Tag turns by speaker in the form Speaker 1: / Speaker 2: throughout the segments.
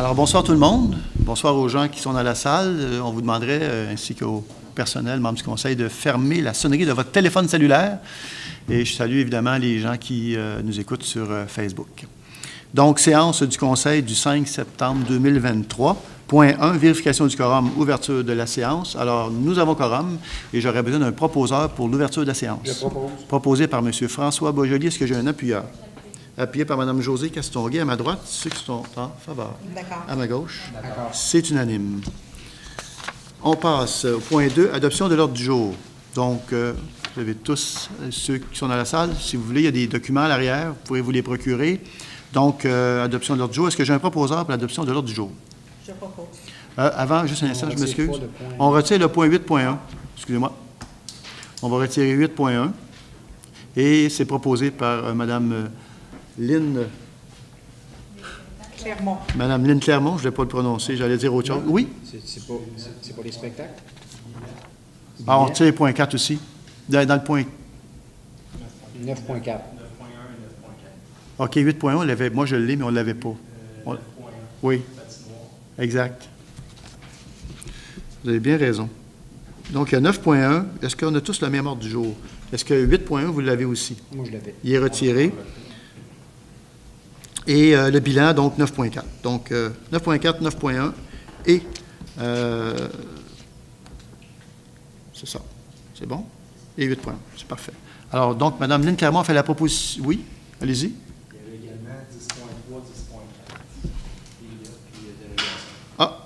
Speaker 1: Alors, bonsoir tout le monde. Bonsoir aux gens qui sont dans la salle. On vous demanderait, ainsi qu'au personnel, membres du conseil, de fermer la sonnerie de votre téléphone cellulaire. Et je salue évidemment les gens qui nous écoutent sur Facebook. Donc, séance du conseil du 5 septembre 2023. Point 1, vérification du quorum, ouverture de la séance. Alors, nous avons quorum et j'aurais besoin d'un proposeur pour l'ouverture de la séance.
Speaker 2: Je propose.
Speaker 1: Proposé par M. François Beaujolier. Est-ce que j'ai un appuyeur? Appuyé par Mme Josée Castonguay à ma droite, ceux qui sont en faveur.
Speaker 3: D'accord.
Speaker 1: À ma gauche.
Speaker 2: D'accord.
Speaker 1: C'est unanime. On passe au point 2, adoption de l'ordre du jour. Donc, vous avez tous, ceux qui sont dans la salle, si vous voulez, il y a des documents à l'arrière, vous pourrez vous les procurer. Donc, adoption de l'ordre du jour. Est-ce que j'ai un proposeur pour l'adoption de l'ordre du jour?
Speaker 3: Je propose.
Speaker 1: Avant, juste un instant, je m'excuse.
Speaker 2: retire pas le point.
Speaker 1: On retire le point 8.1. Excusez-moi. On va retirer 8.1. Et c'est proposé par Mme Lynn.
Speaker 3: Clermont.
Speaker 1: Mme Lynn Clermont, je ne vais pas le prononcer, j'allais dire autre chose. Oui?
Speaker 2: C'est pas les spectacles?
Speaker 1: Ah, on retire le point 4 aussi. Dans le point.
Speaker 2: 9.4.
Speaker 1: OK, 8.1, on l'avait. Moi, je l'ai, mais on ne l'avait pas. Oui. Exact. Vous avez bien raison. Donc, il y a 9.1. Est-ce qu'on a tous le même ordre du jour? Est-ce que 8.1, vous l'avez aussi?
Speaker 2: Moi, je l'avais.
Speaker 1: Il est retiré. Et le bilan, donc 9.4. Donc, 9.4, 9.1 et... c'est ça. C'est bon? Et 8.1. C'est parfait. Alors, donc, Mme Lynn Clermont fait la proposition... Oui? Allez-y.
Speaker 4: Il y avait également 10.3, 10.4. Puis délégation.
Speaker 1: Ah!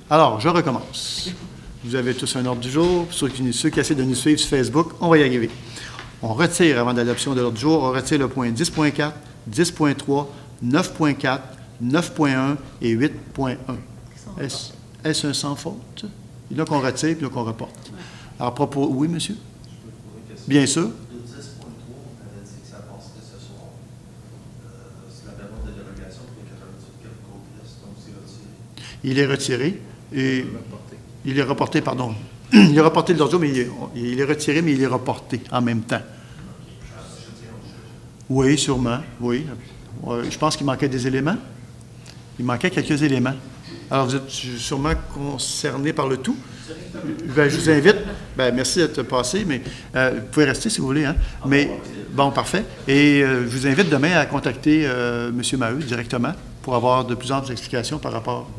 Speaker 1: Alors, je recommence. Vous avez tous un ordre du jour. Ceux qui essaient de nous suivre sur Facebook, on va y arriver. On retire, avant l'adoption de l'ordre du jour, on retire le point 10.4, 10.3, 9.4, 9.1 et 8.1. Est-ce un sans faute? Il y en a qu'on retire, puis là qu'on reporte. Alors, propos... Oui, monsieur? Bien sûr.
Speaker 4: Le 10.3, on avait dit que ça passerait ce soir. C'est la demande de délégation pour les 98 Congrès, donc c'est retiré.
Speaker 1: Il est retiré et... Il est reporté, pardon. Il est reporté l'ordre du jour, mais il est retiré, mais il est reporté en même temps. Oui, sûrement, oui. Je pense qu'il manquait des éléments. Il manquait quelques éléments. Alors, vous êtes sûrement concerné par le tout. Je vous invite, merci d'être passé, mais vous pouvez rester si vous voulez. Hein? Mais, bon, parfait. Et je vous invite demain à contacter M. Maheu directement pour avoir de plus amples explications par rapport...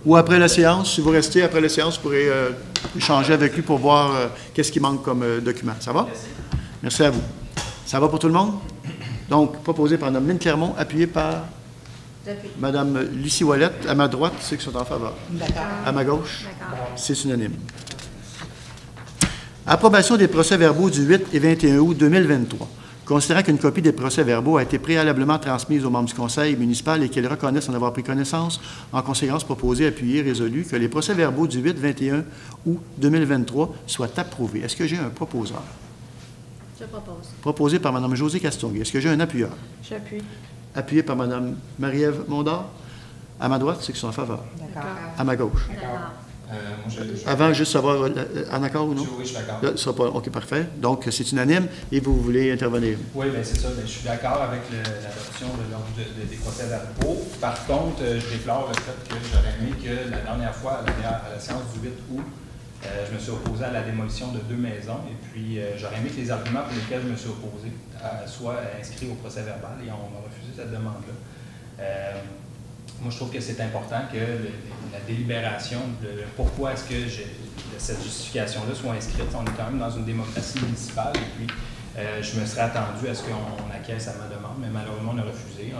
Speaker 1: Ou après la séance, si vous restez après la séance, vous pourrez échanger avec lui pour voir qu'est-ce qui manque comme document. Ça va? Merci à vous. Ça va pour tout le monde? Donc, proposé par Mme Lynn Clermont, appuyé par Mme Lucie Ouellette, à ma droite, ceux qui sont en faveur.
Speaker 3: D'accord.
Speaker 1: À ma gauche, c'est unanime. Approbation des procès-verbaux du 8 et 21 août 2023. Considérant qu'une copie des procès-verbaux a été préalablement transmise aux membres du conseil municipal et qu'ils reconnaissent en avoir pris connaissance, en conséquence proposé, appuyé, résolu que les procès-verbaux du 8-21 août 2023 soient approuvés. Est-ce que j'ai un proposeur?
Speaker 5: Je propose.
Speaker 1: Proposé par Mme Josée Castonguay. Est-ce que j'ai un appuyeur?
Speaker 5: J'appuie.
Speaker 1: Appuyé par Mme Marie-Ève Mondor. À ma droite, ceux qui sont en faveur.
Speaker 3: D'accord.
Speaker 1: À ma gauche.
Speaker 5: D'accord.
Speaker 1: Avant, juste savoir, en accord ou non?
Speaker 6: Oui, je suis d'accord.
Speaker 1: Là, ce sera pas... OK, parfait. Donc, c'est unanime et vous voulez intervenir.
Speaker 6: Oui, bien c'est ça. Bien, je suis d'accord avec l'adoption de l'ordre des procès-verbaux. Par contre, je déplore le fait que j'aurais aimé que la dernière fois, à la séance du 8 août, je me suis opposé à la démolition de 2 maisons. Et puis, j'aurais aimé que les arguments pour lesquels je me suis opposé soient inscrits au procès-verbal. Et on m'a refusé cette demande-là. Moi, je trouve que c'est important que la délibération de pourquoi est-ce que cette justification-là soit inscrite. On est quand même dans une démocratie municipale et puis je me serais attendu à ce qu'on acquiesce à ma demande, mais malheureusement, on a refusé.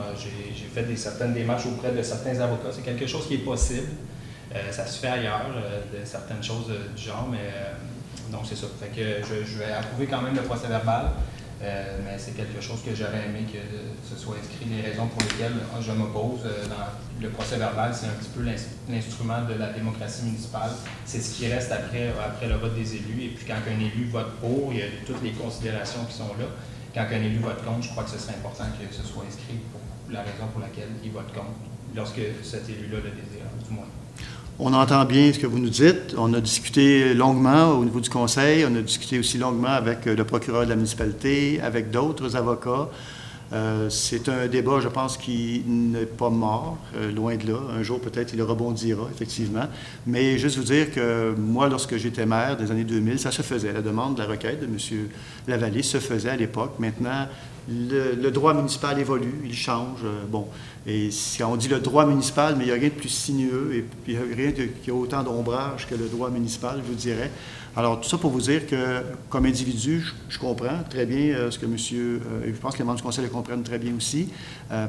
Speaker 6: J'ai fait certaines démarches auprès de certains avocats. C'est quelque chose qui est possible. Ça se fait ailleurs, de certaines choses du genre, mais donc c'est ça. Fait que je vais approuver quand même le procès-verbal. Mais c'est quelque chose que j'aurais aimé que ce soit inscrit, les raisons pour lesquelles je m'oppose. Dans le procès-verbal, c'est un petit peu l'instrument de la démocratie municipale. C'est ce qui reste après le vote des élus. Et puis quand un élu vote pour, il y a toutes les considérations qui sont là. Quand un élu vote contre, je crois que ce serait important que ce soit inscrit pour la raison pour laquelle il vote contre, lorsque cet élu-là le désire, du moins.
Speaker 1: On entend bien ce que vous nous dites. On a discuté longuement au niveau du conseil. On a discuté aussi longuement avec le procureur de la municipalité, avec d'autres avocats. C'est un débat, je pense, qui n'est pas mort, loin de là. Un jour, peut-être, il rebondira, effectivement. Mais juste vous dire que moi, lorsque j'étais maire des années 2000, ça se faisait. La demande de la requête de M. Lavallée se faisait à l'époque. Maintenant, le droit municipal évolue, il change. Bon, et quand on dit le droit municipal, mais il n'y a rien de plus sinueux et puis il n'y a rien qui a autant d'ombrage que le droit municipal, je vous dirais. Alors, tout ça pour vous dire que, comme individu, je comprends très bien ce que monsieur, je pense que les membres du conseil le comprennent très bien aussi.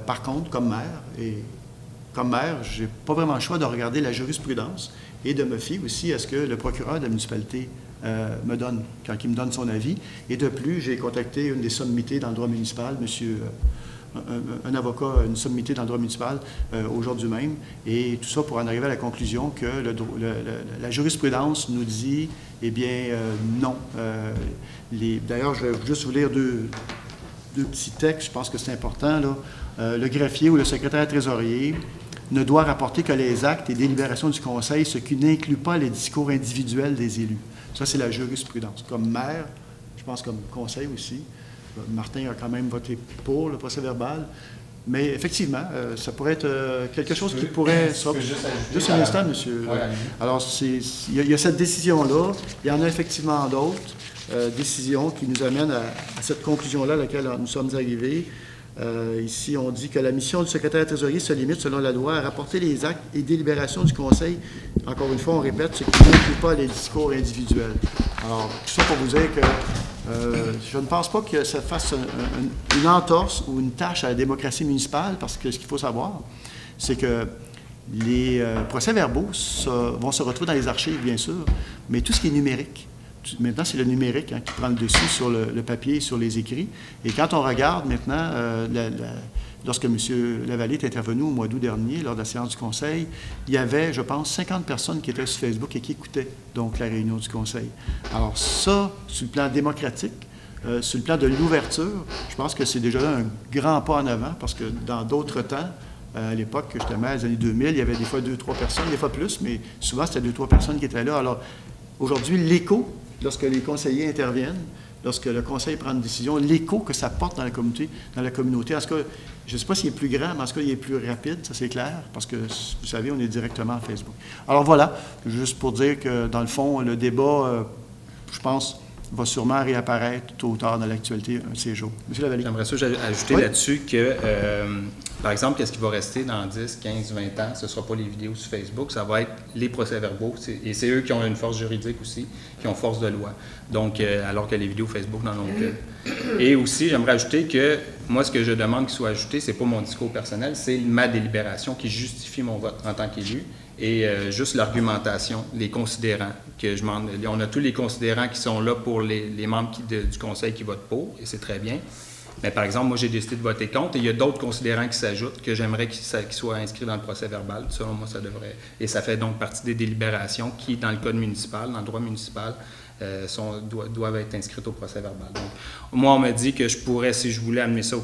Speaker 1: Par contre, comme maire, je n'ai pas vraiment le choix de regarder la jurisprudence et de me fier aussi à ce que le procureur de la municipalité me donne, quand il me donne son avis. Et de plus, j'ai contacté une des sommités dans le droit municipal, un avocat, une sommité dans le droit municipal aujourd'hui même, et tout ça pour en arriver à la conclusion que la jurisprudence nous dit, eh bien, non. D'ailleurs, je vais juste vous lire deux petits textes, je pense que c'est important, là. Le greffier ou le secrétaire trésorier ne doit rapporter que les actes et délibérations du conseil, ce qui n'inclut pas les discours individuels des élus. Ça, c'est la jurisprudence. Comme maire, je pense comme conseil aussi, Martin a quand même voté pour le procès-verbal, mais effectivement, ça pourrait être quelque chose qui pourrait... Juste un instant, monsieur.
Speaker 6: Ouais,
Speaker 1: alors, il y a cette décision-là, il y en a effectivement d'autres décisions qui nous amènent à cette conclusion-là à laquelle nous sommes arrivés. Ici, on dit que la mission du secrétaire trésorier se limite, selon la loi, à rapporter les actes et délibérations du Conseil. Encore une fois, on répète, ce qui n'inclut pas les discours individuels. Alors, tout ça pour vous dire que je ne pense pas que ça fasse une entorse ou une tâche à la démocratie municipale, parce que ce qu'il faut savoir, c'est que les procès-verbaux vont se retrouver dans les archives, bien sûr, mais tout ce qui est numérique, maintenant, c'est le numérique qui prend le dessus sur le papier et sur les écrits. Et quand on regarde maintenant, lorsque M. Lavallée est intervenu au mois d'août dernier, lors de la séance du Conseil, il y avait, je pense, 50 personnes qui étaient sur Facebook et qui écoutaient donc la réunion du Conseil. Alors ça, sur le plan démocratique, sur le plan de l'ouverture, je pense que c'est déjà un grand pas en avant, parce que dans d'autres temps, à l'époque, justement, dans les années 2000, il y avait des fois 2-3 personnes, des fois plus, mais souvent, c'était 2-3 personnes qui étaient là. Alors, aujourd'hui, l'écho, lorsque les conseillers interviennent, lorsque le conseil prend une décision, l'écho que ça porte dans la communauté, en tout cas, je ne sais pas s'il est plus grand, mais en tout cas, il est plus rapide, ça c'est clair, parce que, vous savez, on est directement à Facebook. Alors voilà, juste pour dire que, dans le fond, le débat, je pense, va sûrement réapparaître tôt ou tard dans l'actualité un de ces jours. Monsieur Lavallée.
Speaker 6: J'aimerais ça ajouter là-dessus que, par exemple, qu'est-ce qui va rester dans 10, 15, 20 ans? Ce ne sera pas les vidéos sur Facebook, ça va être les procès-verbaux. Et c'est eux qui ont une force juridique aussi, qui ont force de loi. Donc, alors que les vidéos Facebook n'en ont que. Et aussi, j'aimerais ajouter que moi, ce que je demande qu'il soit ajouté, ce n'est pas mon discours personnel, c'est ma délibération qui justifie mon vote en tant qu'élu. Et juste l'argumentation, les considérants, on a tous les considérants qui sont là pour les membres du conseil qui votent pour, et c'est très bien. Mais par exemple, moi, j'ai décidé de voter contre, et il y a d'autres considérants qui s'ajoutent que j'aimerais qu'ils soient inscrits dans le procès-verbal. Selon moi, ça devrait. Et ça fait donc partie des délibérations qui, dans le code municipal, dans le droit municipal, doivent être inscrites au procès-verbal. Donc, moi, on m'a dit que je pourrais, si je voulais, amener ça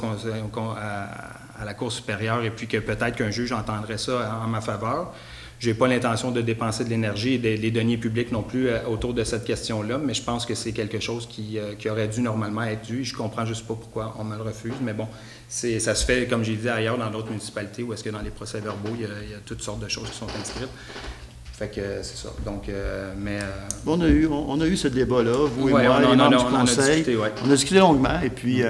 Speaker 6: à la Cour supérieure, et puis que peut-être qu'un juge entendrait ça en ma faveur. Je n'ai pas l'intention de dépenser de l'énergie et des deniers publics non plus autour de cette question-là, mais je pense que c'est quelque chose qui aurait dû normalement être dû. Je ne comprends juste pas pourquoi on me le refuse, mais bon, ça se fait, comme j'ai dit ailleurs, dans d'autres municipalités, où est-ce que dans les procès-verbaux, il y a toutes sortes de choses qui sont inscrites. Fait que c'est ça. Donc,
Speaker 1: On a eu ce débat-là, vous et moi, les membres du Conseil. On a discuté longuement, et puis...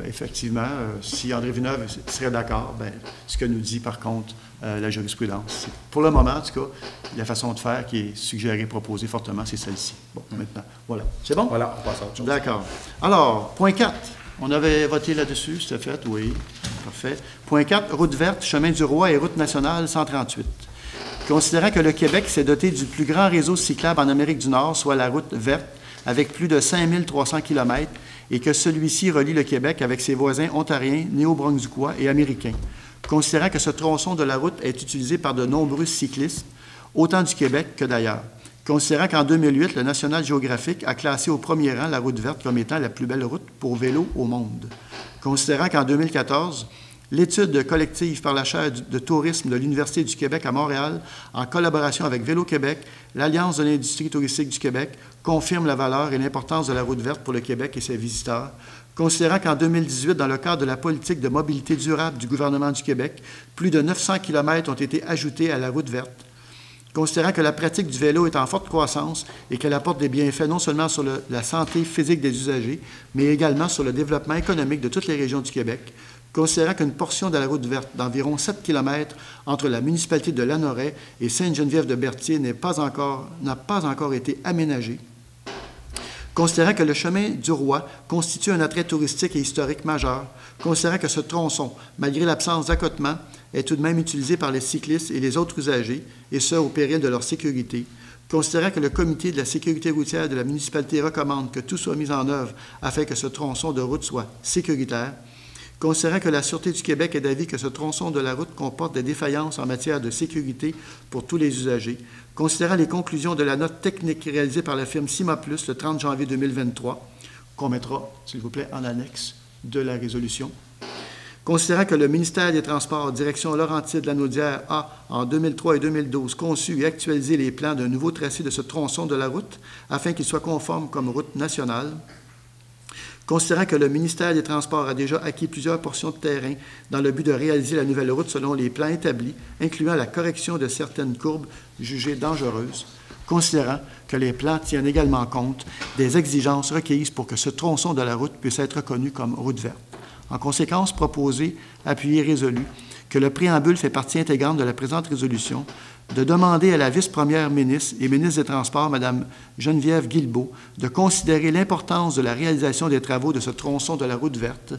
Speaker 1: effectivement, si André Villeneuve serait d'accord, bien, ce que nous dit par contre la jurisprudence, pour le moment en tout cas, la façon de faire qui est suggérée, proposée fortement, c'est celle-ci. Bon, maintenant, voilà. C'est bon?
Speaker 6: Voilà, on passe à autre chose.
Speaker 1: D'accord. Alors, point 4. On avait voté là-dessus, c'était fait, oui. Parfait. Point 4, route verte, chemin du Roi et route nationale 138. Considérant que le Québec s'est doté du plus grand réseau cyclable en Amérique du Nord, soit la route verte, avec plus de 5300 km, et que celui-ci relie le Québec avec ses voisins ontariens, néo-brunswickois et américains. Considérant que ce tronçon de la route est utilisé par de nombreux cyclistes, autant du Québec que d'ailleurs. Considérant qu'en 2008, le National Geographic a classé au premier rang la route verte comme étant la plus belle route pour vélo au monde. Considérant qu'en 2014, l'étude collective par la chaire de tourisme de l'Université du Québec à Montréal, en collaboration avec Vélo Québec, l'Alliance de l'industrie touristique du Québec, confirme la valeur et l'importance de la route verte pour le Québec et ses visiteurs. Considérant qu'en 2018, dans le cadre de la politique de mobilité durable du gouvernement du Québec, plus de 900 km ont été ajoutés à la route verte. Considérant que la pratique du vélo est en forte croissance et qu'elle apporte des bienfaits non seulement sur la santé physique des usagers, mais également sur le développement économique de toutes les régions du Québec, considérant qu'une portion de la route verte d'environ 7 km entre la municipalité de Lanoraie et Sainte-Geneviève-de-Berthier n'a pas encore été aménagée, considérant que le chemin du Roi constitue un attrait touristique et historique majeur, considérant que ce tronçon, malgré l'absence d'accotement, est tout de même utilisé par les cyclistes et les autres usagers, et ce, au péril de leur sécurité, considérant que le comité de la sécurité routière de la municipalité recommande que tout soit mis en œuvre afin que ce tronçon de route soit sécuritaire, considérant que la Sûreté du Québec est d'avis que ce tronçon de la route comporte des défaillances en matière de sécurité pour tous les usagers, considérant les conclusions de la note technique réalisée par la firme CIMA+, le 30 janvier 2023, qu'on mettra, s'il vous plaît, en annexe de la résolution, considérant que le ministère des Transports, direction Laurentides-Lanaudière, a, en 2003 et 2012, conçu et actualisé les plans d'un nouveau tracé de ce tronçon de la route afin qu'il soit conforme comme route nationale, considérant que le ministère des Transports a déjà acquis plusieurs portions de terrain dans le but de réaliser la nouvelle route selon les plans établis, incluant la correction de certaines courbes jugées dangereuses, considérant que les plans tiennent également compte des exigences requises pour que ce tronçon de la route puisse être reconnu comme route verte. En conséquence, proposé, appuyé, résolu, que le préambule fait partie intégrante de la présente résolution, de demander à la vice-première ministre et ministre des Transports, Mme Geneviève Guilbeault, de considérer l'importance de la réalisation des travaux de ce tronçon de la route verte,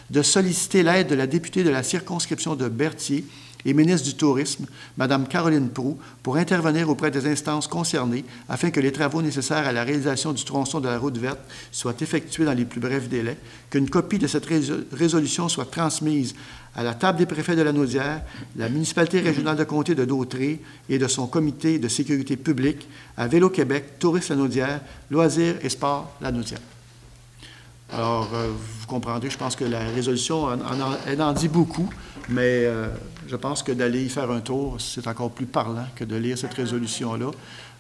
Speaker 1: de solliciter l'aide de la députée de la circonscription de Berthier et ministre du Tourisme, Mme Caroline Proulx, pour intervenir auprès des instances concernées afin que les travaux nécessaires à la réalisation du tronçon de la route verte soient effectués dans les plus brefs délais, qu'une copie de cette résolution soit transmise à la table des préfets de Lanaudière, la municipalité régionale de comté de Dautrey et de son comité de sécurité publique, à Vélo Québec, Tourisme Lanaudière, Loisirs et Sports Lanaudière. Alors, vous comprendrez, je pense que la résolution, elle en dit beaucoup, mais je pense que d'aller y faire un tour, c'est encore plus parlant que de lire cette résolution-là.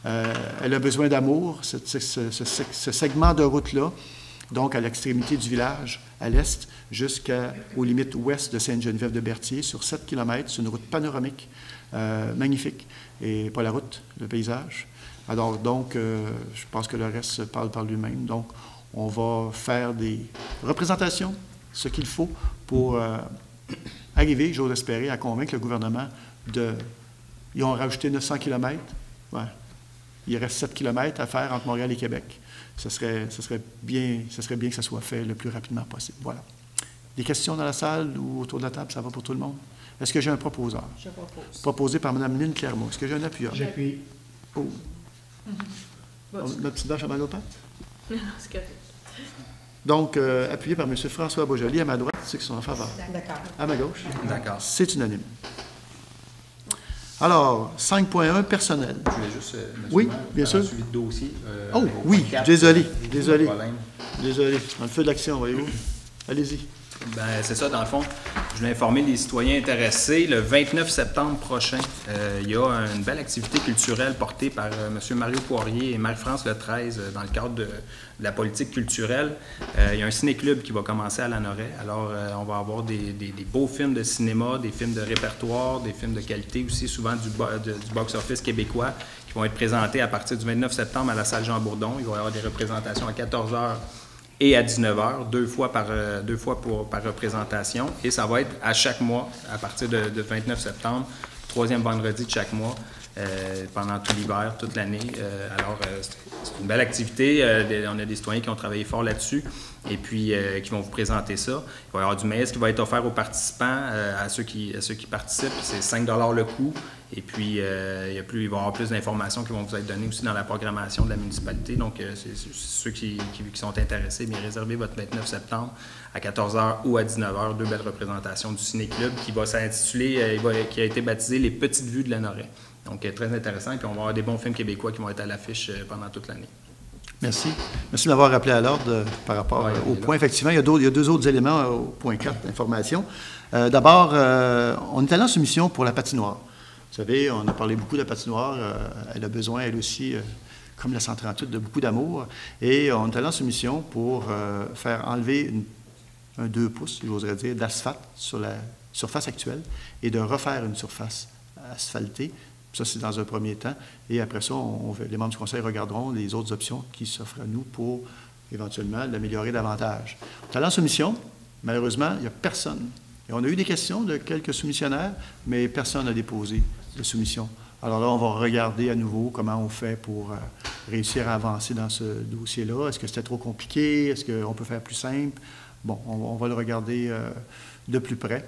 Speaker 1: Elle a besoin d'amour, ce segment de route-là, donc à l'extrémité du village, à l'est, jusqu'aux limites ouest de Sainte-Geneviève-de-Berthier, sur 7 km. C'est une route panoramique, magnifique, et pas la route, le paysage. Alors, donc, je pense que le reste parle par lui-même. Donc, on va faire des représentations, ce qu'il faut pour arriver, j'ose espérer, à convaincre le gouvernement de... Ils ont rajouté 900 km. Ouais. Il reste 7 km à faire entre Montréal et Québec. Ce serait bien que ça soit fait le plus rapidement possible. Voilà. Des questions dans la salle ou autour de la table, ça va pour tout le monde? Est-ce que j'ai un proposeur?
Speaker 5: Je propose.
Speaker 1: Proposé par Mme Lynne Clermont. Est-ce que j'ai un appuyeur?
Speaker 2: J'appuie.
Speaker 1: Oh. Notre petite vache a mal aux pattes?
Speaker 5: Non, c'est correct.
Speaker 1: Donc, appuyé par M. François Beaujolais, à ma droite, ceux qui sont en faveur.
Speaker 5: D'accord.
Speaker 1: À ma gauche.
Speaker 6: D'accord.
Speaker 1: C'est unanime. Alors, 5.1, personnel.
Speaker 6: Je voulais juste,
Speaker 1: Oui,
Speaker 6: Maire,
Speaker 1: bien
Speaker 6: faire un
Speaker 1: sûr.
Speaker 6: suivi de dossier.
Speaker 1: Oh,
Speaker 6: au
Speaker 1: oui,
Speaker 6: point 4,
Speaker 1: désolé.
Speaker 6: pas de problème.
Speaker 1: Désolé, dans le feu de l'action, voyez-vous. Allez-y.
Speaker 6: Ben, c'est ça, dans le fond. Je voulais informer les citoyens intéressés. Le 29 septembre prochain, il y a une belle activité culturelle portée par M. Mario Poirier et Marie-France Le 13 dans le cadre de la politique culturelle. Il y a un ciné-club qui va commencer à Lanoraie. Alors, on va avoir des beaux films de cinéma, des films de répertoire, des films de qualité aussi, souvent du box-office québécois, qui vont être présentés à partir du 29 septembre à la salle Jean Bourdon. Il va y avoir des représentations à 14h et à 19h, deux fois par représentation. Et ça va être à chaque mois, à partir de 29 septembre, troisième vendredi de chaque mois, pendant tout l'hiver, toute l'année. Alors, c'est une belle activité. On a des citoyens qui ont travaillé fort là-dessus et puis qui vont vous présenter ça. Il va y avoir du maïs qui va être offert aux participants, à ceux qui participent. C'est 5 $ le coût. Et puis, il va y avoir plus d'informations qui vont vous être données aussi dans la programmation de la municipalité. Donc, c'est ceux qui sont intéressés, bien réservez votre 29 septembre à 14h ou à 19h, deux belles représentations du ciné-club qui va s'intituler, qui a été baptisé « Les Petites Vues de Lanoraie ». Donc, très intéressant. Puis, on va avoir des bons films québécois qui vont être à l'affiche pendant toute l'année.
Speaker 1: Merci. Merci de m'avoir rappelé à l'ordre par rapport au point. Effectivement, il y a deux autres éléments au point 4, information. D'abord, on est allé en soumission pour la patinoire. Vous savez, on a parlé beaucoup de la patinoire. Elle a besoin, elle aussi, comme la 138, de beaucoup d'amour. Et on est allé en soumission pour faire enlever un 2 pouces, j'oserais dire, d'asphalte sur la surface actuelle et de refaire une surface asphaltée. Ça, c'est dans un premier temps. Et après ça, les membres du conseil regarderont les autres options qui s'offrent à nous pour éventuellement l'améliorer davantage. On est allé en soumission. Malheureusement, il n'y a personne. Et on a eu des questions de quelques soumissionnaires, mais personne n'a déposé de soumission. Alors là, on va regarder à nouveau comment on fait pour réussir à avancer dans ce dossier-là. Est-ce que c'était trop compliqué? Est-ce qu'on peut faire plus simple? Bon, on va le regarder de plus près.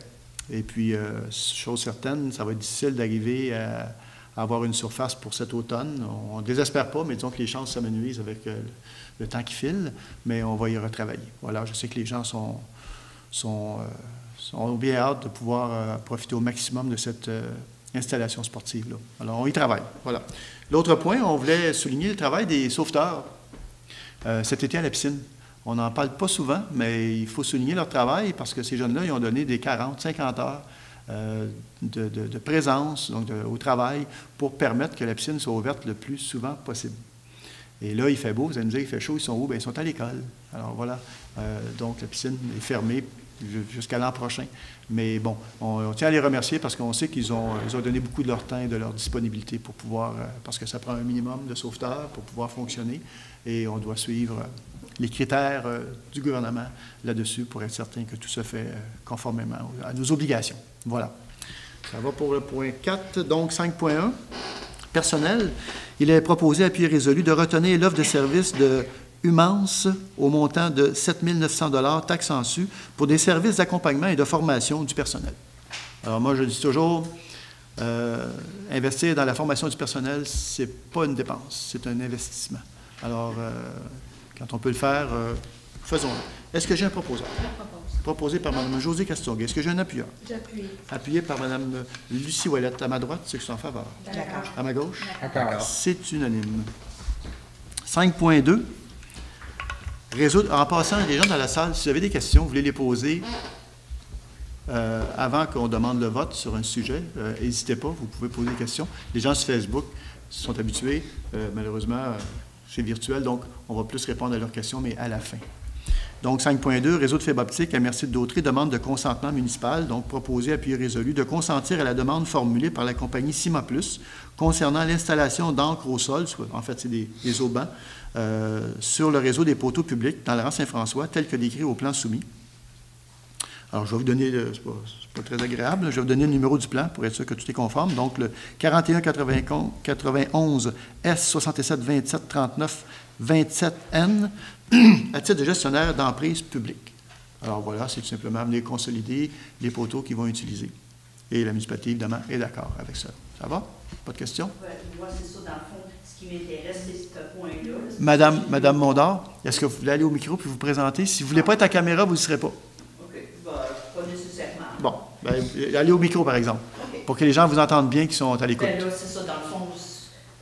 Speaker 1: Et puis, chose certaine, ça va être difficile d'arriver à avoir une surface pour cet automne. On ne désespère pas, mais disons que les chances s'amenuisent avec le temps qui file, mais on va y retravailler. Voilà, je sais que les gens sont bien hâte de pouvoir profiter au maximum de cette installation sportive-là. Alors, on y travaille. Voilà. L'autre point, on voulait souligner le travail des sauveteurs cet été à la piscine. On n'en parle pas souvent, mais il faut souligner leur travail parce que ces jeunes-là, ils ont donné des 40, 50 heures de présence donc au travail pour permettre que la piscine soit ouverte le plus souvent possible. Et là, il fait beau, vous allez me dire, il fait chaud, ils sont où? Bien, ils sont à l'école. Alors voilà, donc la piscine est fermée jusqu'à l'an prochain. Mais bon, on tient à les remercier parce qu'on sait qu'ils ont donné beaucoup de leur temps et de leur disponibilité pour pouvoir, parce que ça prend un minimum de sauveteurs pour pouvoir fonctionner et on doit suivre les critères du gouvernement là-dessus pour être certain que tout se fait conformément à nos obligations. Voilà. Ça va pour le point 4. Donc, 5.1. Personnel. Il est proposé à appui résolu de retenir l'offre de service de Humance au montant de 7 900 $ taxes en su pour des services d'accompagnement et de formation du personnel. Alors, moi, je dis toujours, investir dans la formation du personnel, ce n'est pas une dépense, c'est un investissement. Alors, quand on peut le faire, faisons-le. Est-ce que j'ai un proposeur?
Speaker 5: Je propose.
Speaker 1: Proposé par Mme Josée Castonguay. Est-ce que j'ai un appuyeur?
Speaker 5: J'appuie.
Speaker 1: Appuyé par Mme Lucie Ouellette. À ma droite, c'est que je suis en faveur.
Speaker 5: D'accord.
Speaker 1: À ma gauche?
Speaker 2: D'accord.
Speaker 1: C'est unanime. 5.2. En passant, les gens dans la salle, si vous avez des questions, vous voulez les poser avant qu'on demande le vote sur un sujet, n'hésitez pas, vous pouvez poser des questions. Les gens sur Facebook sont habitués, malheureusement, c'est virtuel, donc on va plus répondre à leurs questions, mais à la fin. Donc, 5.2, réseau de fibre optique à Merci de Dautrey, demande de consentement municipal, donc proposé, appuyé résolu, de consentir à la demande formulée par la compagnie Cima Plus concernant l'installation d'encre au sol, soit, en fait, c'est des aubans, sur le réseau des poteaux publics dans le rang Saint-François, tel que décrit au plan soumis. Alors, je vais vous donner, c'est pas très agréable, je vais vous donner le numéro du plan pour être sûr que tout est conforme. Donc, le 41 91 S 67 27 39 27N à titre de gestionnaire d'emprise publique. Alors voilà, c'est tout simplement venir consolider les poteaux qu'ils vont utiliser. Et la municipalité, évidemment, est d'accord avec ça. Ça va? Pas de questions?
Speaker 3: Moi, c'est ça, dans le fond, ce qui m'intéresse, c'est ce point-là.
Speaker 1: Madame Mondor, est-ce que vous voulez aller au micro puis vous présenter? Si vous ne voulez pas être à caméra, vous n'y serez pas.
Speaker 3: OK, pas nécessairement.
Speaker 1: Bon, bien, allez au micro, par exemple,
Speaker 3: OK.
Speaker 1: pour que les gens vous entendent bien qui sont à l'écoute.
Speaker 3: Ben là, c'est ça, dans le fond,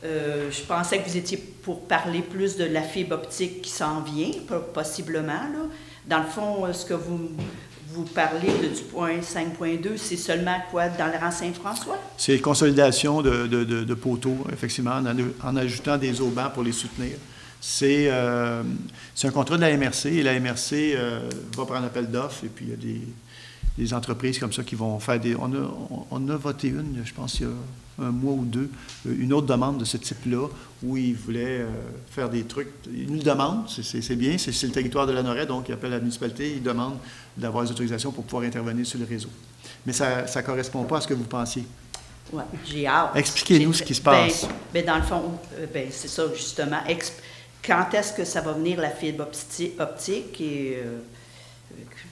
Speaker 3: je pensais que vous étiez pour parler plus de la fibre optique qui s'en vient, possiblement, là. Dans le fond, ce que vous parlez du point 5.2, c'est seulement quoi, dans le rang Saint-François? C'est
Speaker 1: consolidation de poteaux, effectivement, en ajoutant des aubans pour les soutenir. C'est un contrat de la MRC, et la MRC va prendre appel d'offres, et puis il y a des entreprises comme ça qui vont faire des... On a voté une, je pense, il y a un mois ou deux, une autre demande de ce type-là, où ils voulaient faire des trucs. Ils nous demandent, c'est bien, c'est le territoire de la Norée, donc ils appellent la municipalité, ils demandent d'avoir des autorisations pour pouvoir intervenir sur le réseau. Mais ça ne correspond pas à ce que vous pensiez.
Speaker 3: Oui, j'ai hâte.
Speaker 1: Expliquez-nous ce qui se passe.
Speaker 3: Ben, dans le fond, c'est ça, justement. Quand est-ce que ça va venir, la fibre optique, et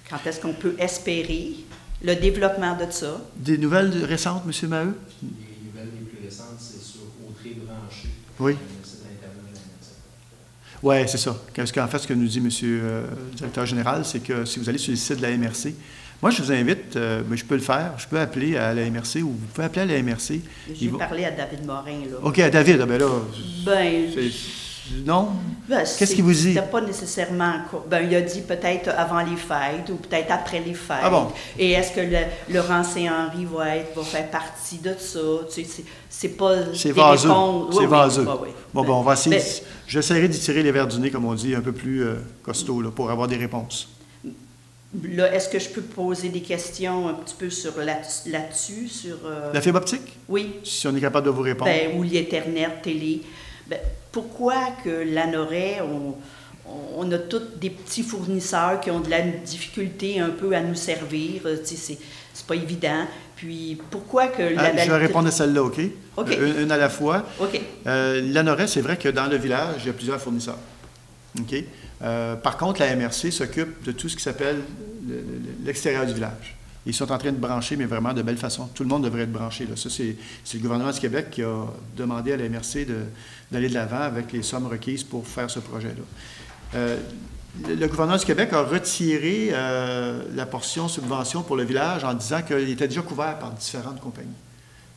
Speaker 3: quand est-ce qu'on peut espérer le développement de ça? Des nouvelles récentes, M. Maheu?
Speaker 2: Les nouvelles les plus récentes, c'est sur Autrey branché.
Speaker 1: Oui.
Speaker 2: Le site Internet de la MRC.
Speaker 1: Oui, c'est ça. Parce qu'en fait, ce que nous dit M. le directeur général, c'est que si vous allez sur le site de la MRC, moi, je vous invite, je peux le faire, je peux appeler à la MRC ou vous pouvez appeler à la MRC.
Speaker 3: J'ai parlé à David Morin, là.
Speaker 1: OK, à David, ben là... Non?
Speaker 3: Ben,
Speaker 1: Qu'est-ce qu'il vous dit?
Speaker 3: C'était pas nécessairement... Ben, il a dit peut-être avant les fêtes ou peut-être après les fêtes.
Speaker 1: Ah bon?
Speaker 3: Et est-ce que Laurent Saint-Henri va faire partie de ça? Tu sais, c'est pas
Speaker 1: C'est
Speaker 3: des
Speaker 1: vaseux.
Speaker 3: réponses.
Speaker 1: C'est vaseux.
Speaker 3: Oui, oui.
Speaker 1: Bon, ben, on va essayer.
Speaker 3: Ben,
Speaker 1: J'essaierai d'y tirer les verres du nez, comme on dit, un peu plus costaud, là, pour avoir des réponses.
Speaker 3: là, est-ce que je peux poser des questions un petit peu sur là-dessus? Sur,
Speaker 1: La fibre optique?
Speaker 3: oui.
Speaker 1: Si on est capable de vous répondre.
Speaker 3: Ben, ou l'Internet, télé. Ben, pourquoi que l'ANORAY, on a tous des petits fournisseurs qui ont de la difficulté un peu à nous servir? Tu sais, c'est pas évident. Puis, pourquoi que...
Speaker 1: Je vais répondre à celle-là, OK?
Speaker 3: OK.
Speaker 1: Une à la fois.
Speaker 3: OK.
Speaker 1: L'ANORAY, c'est vrai que dans le village, il y a plusieurs fournisseurs. OK? Par contre, la MRC s'occupe de tout ce qui s'appelle l'extérieur du village. Ils sont en train de brancher, mais vraiment de belle façon. Tout le monde devrait être branché, là. Ça, c'est le gouvernement du Québec qui a demandé à la MRC d'aller de l'avant avec les sommes requises pour faire ce projet-là. Le gouvernement du Québec a retiré la portion subvention pour le village en disant qu'il était déjà couvert par différentes compagnies.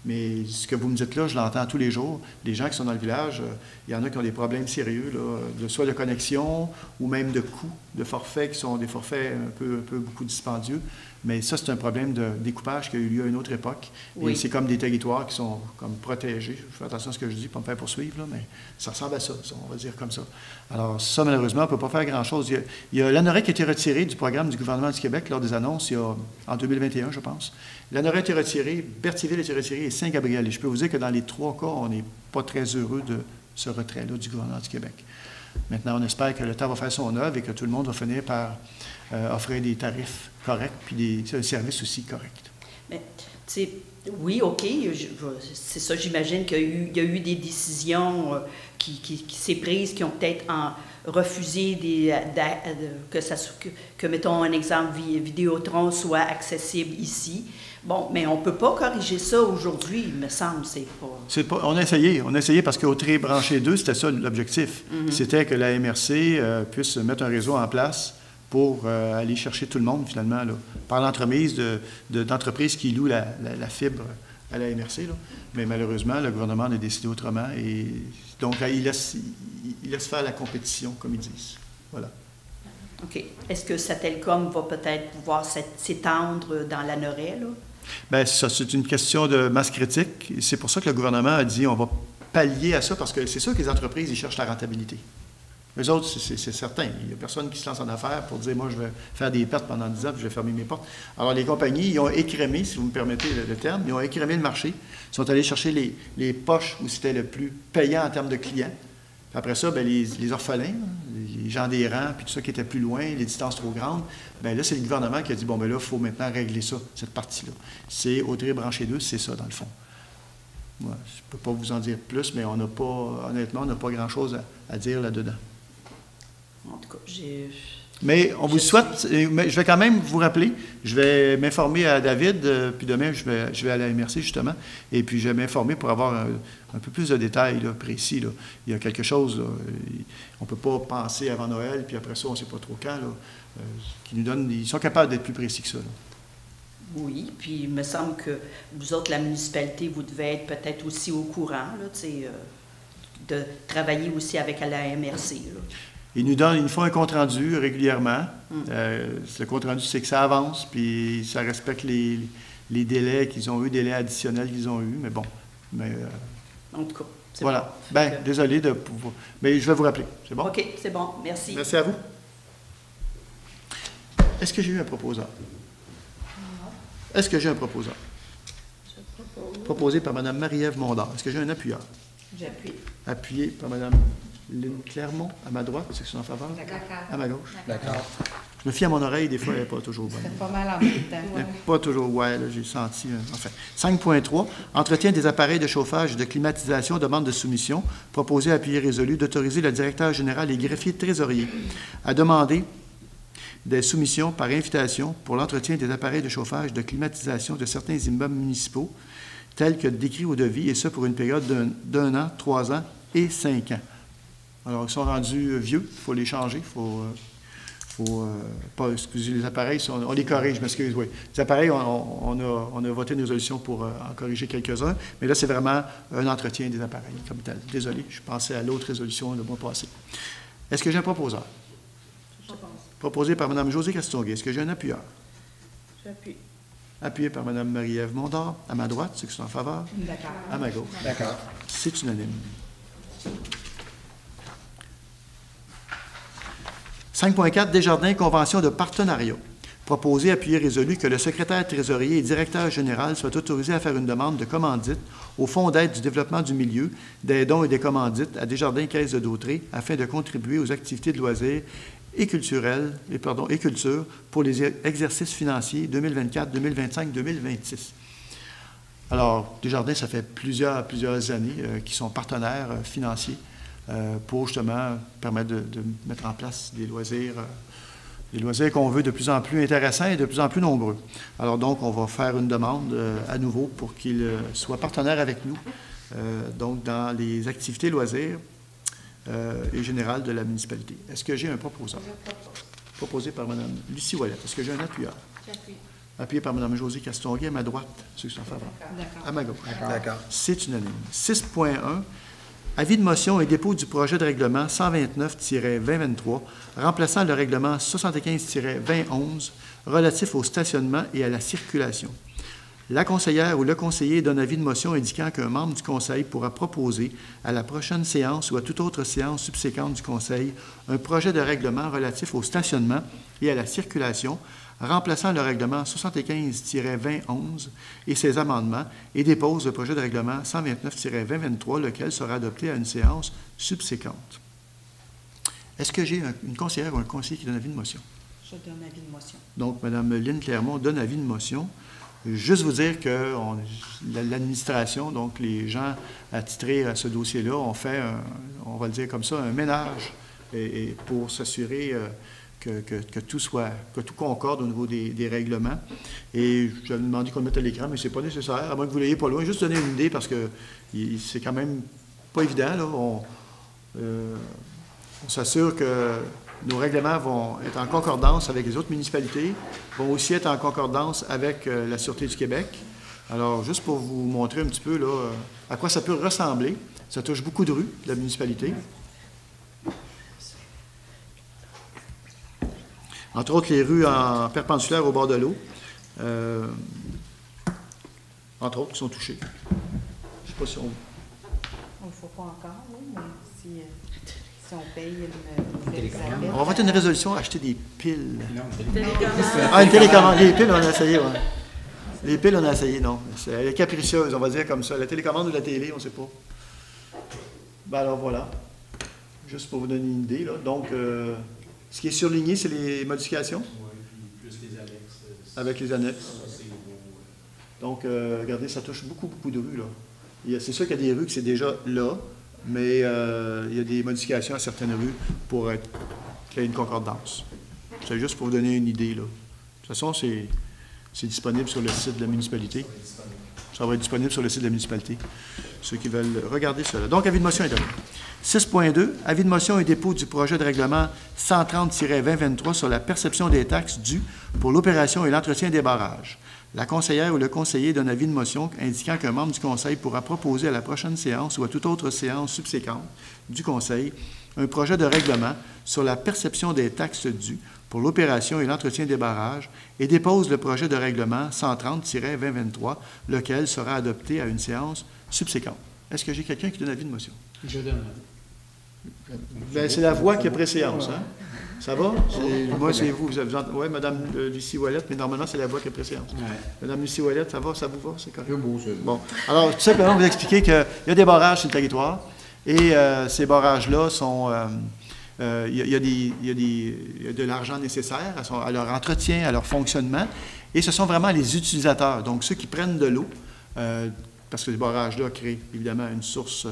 Speaker 1: Mais ce que vous me dites là, je l'entends tous les jours. Les gens qui sont dans le village, il y en a qui ont des problèmes sérieux, là, soit de connexion ou même de coûts, de forfaits qui sont des forfaits un peu beaucoup dispendieux. Mais ça, c'est un problème de découpage qui a eu lieu à une autre époque.
Speaker 3: Oui.
Speaker 1: Et c'est comme des territoires qui sont comme protégés. Je fais attention à ce que je dis, pas me faire poursuivre, là, mais ça ressemble à ça, on va dire comme ça. Alors ça, malheureusement, on ne peut pas faire grand-chose. Il y a l'ANORAY qui a été retiré du programme du gouvernement du Québec lors des annonces en 2021, je pense. L'ANORAY a été retiré, Berthierville a été retiré et Saint-Gabriel. Et je peux vous dire que dans les 3 cas, on n'est pas très heureux de ce retrait-là du gouvernement du Québec. Maintenant, on espère que le temps va faire son œuvre et que tout le monde va finir par offrir des tarifs corrects puis des services aussi corrects.
Speaker 3: Mais, tu sais, oui, OK, c'est ça, j'imagine qu'il y a eu des décisions qui s'est prises, qui ont peut-être refusé que, mettons, un exemple, Vidéotron soit accessible ici. Bon, mais on ne peut pas corriger ça aujourd'hui, il me semble,
Speaker 1: On a essayé parce qu'au Tri branché 2, c'était ça l'objectif.
Speaker 3: Mm-hmm.
Speaker 1: C'était que la MRC puisse mettre un réseau en place pour aller chercher tout le monde, finalement, là, par l'entremise d'entreprises qui louent la fibre à la MRC. Là. Mais malheureusement, le gouvernement a décidé autrement. Et donc, il laisse faire la compétition, comme ils disent. Voilà.
Speaker 3: OK. Est-ce que Satelcom va peut-être pouvoir s'étendre dans l'ANORAY, là?
Speaker 1: Bien, ça, c'est une question de masse critique. C'est pour ça que le gouvernement a dit on va pallier à ça, parce que c'est sûr que les entreprises, ils cherchent la rentabilité. Eux autres, c'est certain. Il n'y a personne qui se lance en affaires pour dire, moi, je vais faire des pertes pendant 10 ans, puis je vais fermer mes portes. Alors, les compagnies, ils ont écrémé, si vous me permettez le terme, ils ont écrémé le marché. Ils sont allés chercher les poches où c'était le plus payant en termes de clients. Puis après ça, bien, les orphelins, les gens des rangs, puis tout ça qui était plus loin, les distances trop grandes, bien là, c'est le gouvernement qui a dit, bon, bien là, il faut maintenant régler ça, cette partie-là. C'est au Tri branché 2, c'est ça, dans le fond. Moi, je ne peux pas vous en dire plus, mais on n'a pas, honnêtement, on n'a pas grand-chose à dire là-dedans.
Speaker 3: En tout cas,
Speaker 1: Mais on vous souhaite, mais je vais quand même vous rappeler, je vais m'informer à David, puis demain, je vais à la MRC, justement, et puis je vais m'informer pour avoir un peu plus de détails là, précis. Là. Il y a quelque chose, là, on ne peut pas penser avant Noël, puis après ça, on ne sait pas trop quand, là, qui nous donne, ils sont capables d'être plus précis que ça. Là.
Speaker 3: Oui, puis il me semble que vous autres, la municipalité, vous devez être peut-être aussi au courant, là, de travailler aussi avec la MRC. Là.
Speaker 1: Ils nous font un compte-rendu régulièrement. Le compte-rendu, c'est que ça avance, puis ça respecte les délais qu'ils ont eu, délais additionnels qu'ils ont eu, mais bon.
Speaker 3: En tout cas, c'est
Speaker 1: voilà.
Speaker 3: bon.
Speaker 1: Bien, désolé de pouvoir... Mais je vais vous rappeler. C'est bon?
Speaker 3: OK, c'est bon. Merci.
Speaker 1: Merci à vous. Est-ce que j'ai eu un proposeur? Est-ce que j'ai un proposeur?
Speaker 5: Je propose.
Speaker 1: Proposé par Mme Marie-Ève Mondard. Est-ce que j'ai un appuyeur?
Speaker 3: J'appuie.
Speaker 1: Appuyé par Mme Lynne Clermont, à ma droite, c'est que c'est en faveur? À ma gauche.
Speaker 6: D'accord.
Speaker 1: Je me fie à mon oreille, des fois, elle n'est pas toujours bonne.
Speaker 5: C'est pas mal en même temps.
Speaker 1: Elle n'est pas toujours, ouais, là, j'ai senti. Enfin. 5.3. Entretien des appareils de chauffage et de climatisation, demande de soumission. Proposé à appui résolu d'autoriser le directeur général et greffier trésorier à demander des soumissions par invitation pour l'entretien des appareils de chauffage et de climatisation de certains immeubles municipaux, tels que décrits au devis, et ça pour une période d'un an, 3 ans et 5 ans. Alors, ils sont rendus vieux, il faut les changer, il faut pas excuser les appareils, on les corrige, je m'excuse, oui. Les appareils, on a voté une résolution pour en corriger quelques-uns, mais là, c'est vraiment un entretien des appareils comme tel. Désolé, je pensais à l'autre résolution le mois passé. Est-ce que j'ai un proposeur?
Speaker 5: Je pense.
Speaker 1: Proposé par Mme Josée Castonguay. Est-ce que j'ai un appuyeur?
Speaker 5: J'appuie.
Speaker 1: Appuyé par Mme Marie-Ève Mondor. À ma droite, ceux qui sont en faveur.
Speaker 5: D'accord.
Speaker 1: À ma gauche.
Speaker 6: D'accord.
Speaker 1: C'est unanime. 5.4, Desjardins, convention de partenariat. Proposé, appuyé, résolu que le secrétaire trésorier et directeur général soient autorisés à faire une demande de commandite au Fonds d'aide du développement du milieu, des dons et des commandites à Desjardins Caisse de Dautré afin de contribuer aux activités de loisirs et culturelles, et culture pour les exercices financiers 2024, 2025, 2026. Alors, Desjardins, ça fait plusieurs années qu'ils sont partenaires financiers pour justement permettre de mettre en place des loisirs qu'on veut de plus en plus intéressants et de plus en plus nombreux. Alors donc, on va faire une demande à nouveau pour qu'ils soient partenaires avec nous, donc dans les activités loisirs et générales de la municipalité. Est-ce que j'ai un proposeur?
Speaker 5: Je propose.
Speaker 1: Proposé par Mme Lucie Ouellet. Est-ce que j'ai un appuyeur?
Speaker 5: J'appuie.
Speaker 1: Appuyé par Mme Josée Castonguay à ma droite, ceux qui sont en faveur.
Speaker 5: D'accord.
Speaker 1: À ma gauche.
Speaker 6: D'accord.
Speaker 1: C'est unanime. 6.1. Avis de motion et dépôt du projet de règlement 129-2023, remplaçant le règlement 75-2011 relatif au stationnement et à la circulation. La conseillère ou le conseiller donne avis de motion indiquant qu'un membre du conseil pourra proposer à la prochaine séance ou à toute autre séance subséquente du conseil un projet de règlement relatif au stationnement et à la circulation, remplaçant le règlement 75-2011 et ses amendements, et dépose le projet de règlement 129-2023, lequel sera adopté à une séance subséquente. Est-ce que j'ai une conseillère ou un conseiller qui donne avis de motion?
Speaker 5: Je donne avis de motion.
Speaker 1: Donc, Mme Lynne Clermont donne avis de motion. Juste vous dire que l'administration, donc les gens attitrés à ce dossier-là, ont fait, on va le dire comme ça, un ménage et pour s'assurer que tout concorde au niveau des règlements. Et j'avais demandé qu'on le mette à l'écran, mais ce n'est pas nécessaire, à moins que vous l'ayez pas loin. Juste donner une idée, parce que c'est quand même pas évident, là. On s'assure que nos règlements vont être en concordance avec les autres municipalités, vont aussi être en concordance avec la Sûreté du Québec. Alors, juste pour vous montrer un petit peu là, à quoi ça peut ressembler, ça touche beaucoup de rues de la municipalité. Entre autres, les rues en perpendiculaire au bord de l'eau, entre autres, qui sont touchées. Je ne sais pas si on...
Speaker 5: On ne le faut pas encore, oui, mais si on paye une
Speaker 6: télécommande.
Speaker 1: On va faire une résolution, acheter des piles.
Speaker 6: Non,
Speaker 1: Ah, une télécommande. Les piles, on a essayé, oui. Les piles, on a essayé, non. Elle est capricieuse, on va dire comme ça. La télécommande ou la télé, on ne sait pas. Ben alors, voilà. Juste pour vous donner une idée, là. Donc, ce qui est surligné, c'est les modifications.
Speaker 2: Oui, puis plus les annexes.
Speaker 1: Avec les annexes.
Speaker 2: C'est nouveau.
Speaker 1: Donc, regardez, ça touche beaucoup de rues, là. C'est sûr qu'il y a des rues qui c'est déjà là, mais il y a des modifications à certaines rues pour qu'il y ait une concordance. C'est juste pour vous donner une idée, là. De toute façon, c'est disponible sur le site de la municipalité. Ça va être disponible sur le site de la municipalité, ceux qui veulent regarder cela. Donc, avis de motion est donné. 6.2, avis de motion et dépôt du projet de règlement 130-2023 sur la perception des taxes dues pour l'opération et l'entretien des barrages. La conseillère ou le conseiller donne avis de motion indiquant qu'un membre du conseil pourra proposer à la prochaine séance ou à toute autre séance subséquente du conseil un projet de règlement sur la perception des taxes dues pour l'opération et l'entretien des barrages et dépose le projet de règlement 130-2023, lequel sera adopté à une séance subséquente. Est-ce que j'ai quelqu'un qui donne avis de motion?
Speaker 6: Je donne.
Speaker 1: Bien, c'est la voix qui est préséance, hein? Ça va? Moi, c'est vous. Oui, Mme Lucie Ouellet, mais normalement, c'est la voix qui est préséance.
Speaker 6: Ouais.
Speaker 1: Mme Lucie Ouellet, ça va? Ça vous va? C'est correct?
Speaker 6: C'est beau, c'est
Speaker 1: Bon. Alors, tout simplement, vous expliquer qu'il y a des barrages sur le territoire et ces barrages-là sont... il y a de l'argent nécessaire à leur entretien, à leur fonctionnement, et ce sont vraiment les utilisateurs, donc ceux qui prennent de l'eau, parce que les barrages-là créent évidemment une source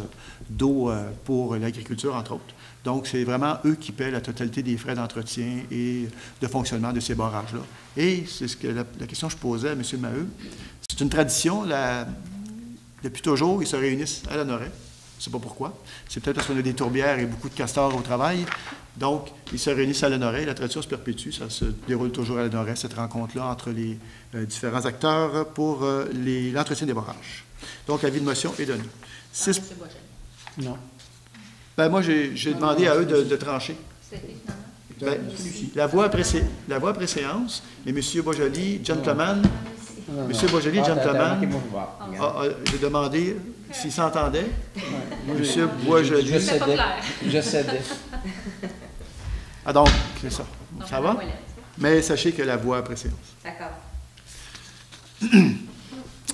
Speaker 1: d'eau pour l'agriculture, entre autres. Donc, c'est vraiment eux qui paient la totalité des frais d'entretien et de fonctionnement de ces barrages-là. Et c'est ce que la question que je posais à M. Maheu. C'est une tradition. Depuis toujours, ils se réunissent à la Noret. Je ne sais pas pourquoi. C'est peut-être parce qu'on a des tourbières et beaucoup de castors au travail. Donc, ils se réunissent à Lanoraie, la tradition se perpétue, ça se déroule toujours à Lanoraie, cette rencontre-là entre les différents acteurs pour l'entretien des barrages. Donc, avis de motion est donné.
Speaker 7: Non.
Speaker 1: Ben, moi, j'ai demandé à eux de trancher. Ben, la voix après séance, mais M. Boisjoli, gentleman, M. Boisjoli, gentleman, j'ai demandé s'il s'entendait. M. Boisjoli.
Speaker 7: Je cédais.
Speaker 1: Ah donc, c'est ça. Ça va? Mais sachez que la voix après séance.
Speaker 5: D'accord.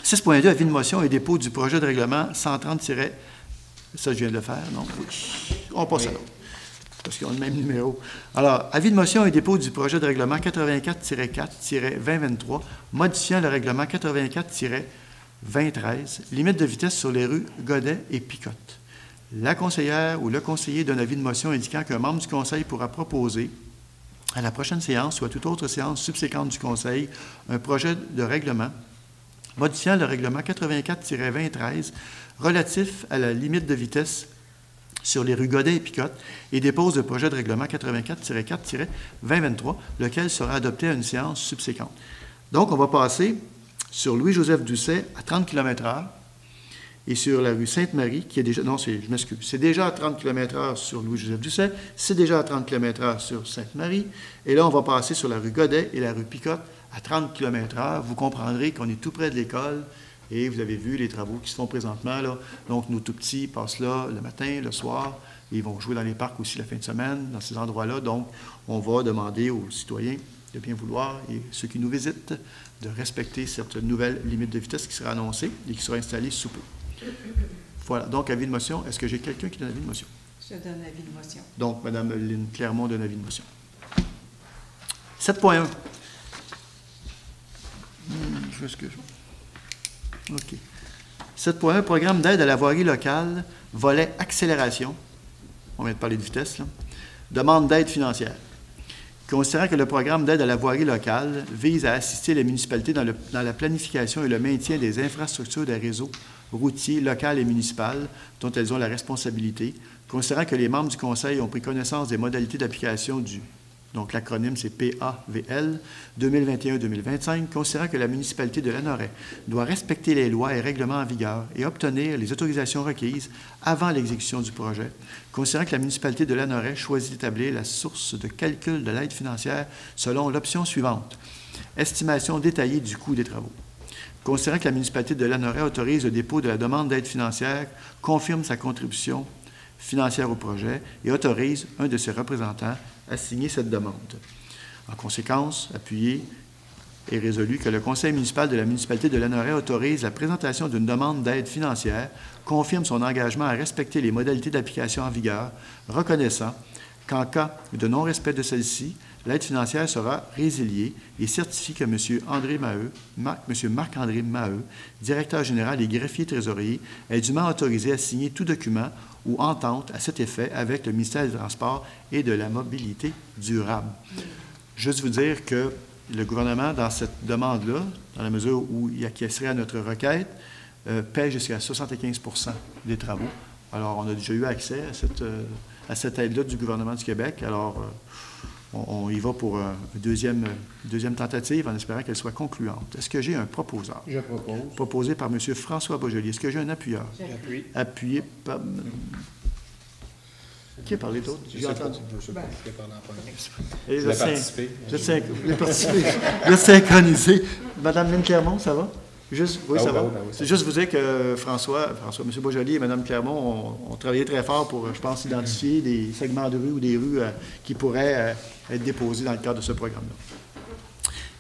Speaker 1: 6.2, avis de motion et dépôt du projet de règlement 130- ça, je viens de le faire, non? Oui. On passe à l'autre, parce qu'ils ont le même numéro. Alors, avis de motion et dépôt du projet de règlement 84-4-2023, modifiant le règlement 84-2013, limite de vitesse sur les rues Godet et Picotte. La conseillère ou le conseiller donne avis de motion indiquant qu'un membre du conseil pourra proposer à la prochaine séance ou à toute autre séance subséquente du conseil un projet de règlement modifiant le règlement 84-2013 relatif à la limite de vitesse sur les rues Godet et Picotte et dépose le projet de règlement 84-4-2023, lequel sera adopté à une séance subséquente. Donc, on va passer sur Louis-Joseph Doucet à 30 km/h et sur la rue Sainte-Marie, qui est déjà... Non, je m'excuse. C'est déjà à 30 km/h sur Louis-Joseph Doucet, c'est déjà à 30 km/h sur Sainte-Marie, et là, on va passer sur la rue Godet et la rue Picotte à 30 km/h. Vous comprendrez qu'on est tout près de l'école, et vous avez vu les travaux qui se font présentement, là. Donc, nos tout-petits passent là le matin, le soir, et ils vont jouer dans les parcs aussi la fin de semaine, dans ces endroits-là. Donc, on va demander aux citoyens de bien vouloir, et ceux qui nous visitent, de respecter cette nouvelle limite de vitesse qui sera annoncée et qui sera installée sous peu. Voilà. Donc, avis de motion. Est-ce que j'ai quelqu'un qui donne avis de motion?
Speaker 5: Je donne avis de motion.
Speaker 1: Donc, Mme Lynne Clermont donne avis de motion. 7.1. OK. 7.1, programme d'aide à la voirie locale, volet accélération. On vient de parler de vitesse, là. Demande d'aide financière. Considérant que le programme d'aide à la voirie locale vise à assister les municipalités dans la planification et le maintien des infrastructures des réseaux routiers local et municipal dont elles ont la responsabilité, considérant que les membres du Conseil ont pris connaissance des modalités d'application donc l'acronyme c'est PAVL 2021-2025, considérant que la municipalité de Lanoraie doit respecter les lois et règlements en vigueur et obtenir les autorisations requises avant l'exécution du projet, considérant que la municipalité de Lanoraie choisit d'établir la source de calcul de l'aide financière selon l'option suivante: estimation détaillée du coût des travaux. Considérant que la municipalité de Lanoraie autorise le dépôt de la demande d'aide financière, confirme sa contribution financière au projet et autorise un de ses représentants à signer cette demande. En conséquence, appuyé et résolu que le conseil municipal de la municipalité de Lanoraie autorise la présentation d'une demande d'aide financière, confirme son engagement à respecter les modalités d'application en vigueur, reconnaissant qu'en cas de non-respect de celle-ci, l'aide financière sera résiliée et certifie que M. Marc-André Maheu, directeur général et greffier trésorier, est dûment autorisé à signer tout document ou entente à cet effet avec le ministère des Transports et de la Mobilité durable. Juste vous dire que le gouvernement, dans cette demande-là, dans la mesure où il acquiescerait à notre requête, paie jusqu'à 75 % des travaux. Alors, on a déjà eu accès à cette aide-là du gouvernement du Québec. Alors, on y va pour une deuxième tentative en espérant qu'elle soit concluante. Est-ce que j'ai un proposeur?
Speaker 7: Je propose.
Speaker 1: Proposé par M. François Boisjoli. Est-ce que j'ai un appuyeur?
Speaker 7: J'appuie.
Speaker 1: Appuyé par... Qui a parlé d'autre? J'ai entendu.
Speaker 7: Je ne sais pas qui a parlé en premier.
Speaker 1: Et
Speaker 6: Je vais participer.
Speaker 1: Vous êtes synchronisé. Madame Lynne Clermont, ça va? Juste, oui, ça va.
Speaker 6: Oui,
Speaker 1: C'est juste vous dire que M. Boisjoli et Mme Clermont ont travaillé très fort pour, je pense, identifier des segments de rue ou des rues qui pourraient être déposés dans le cadre de ce programme-là.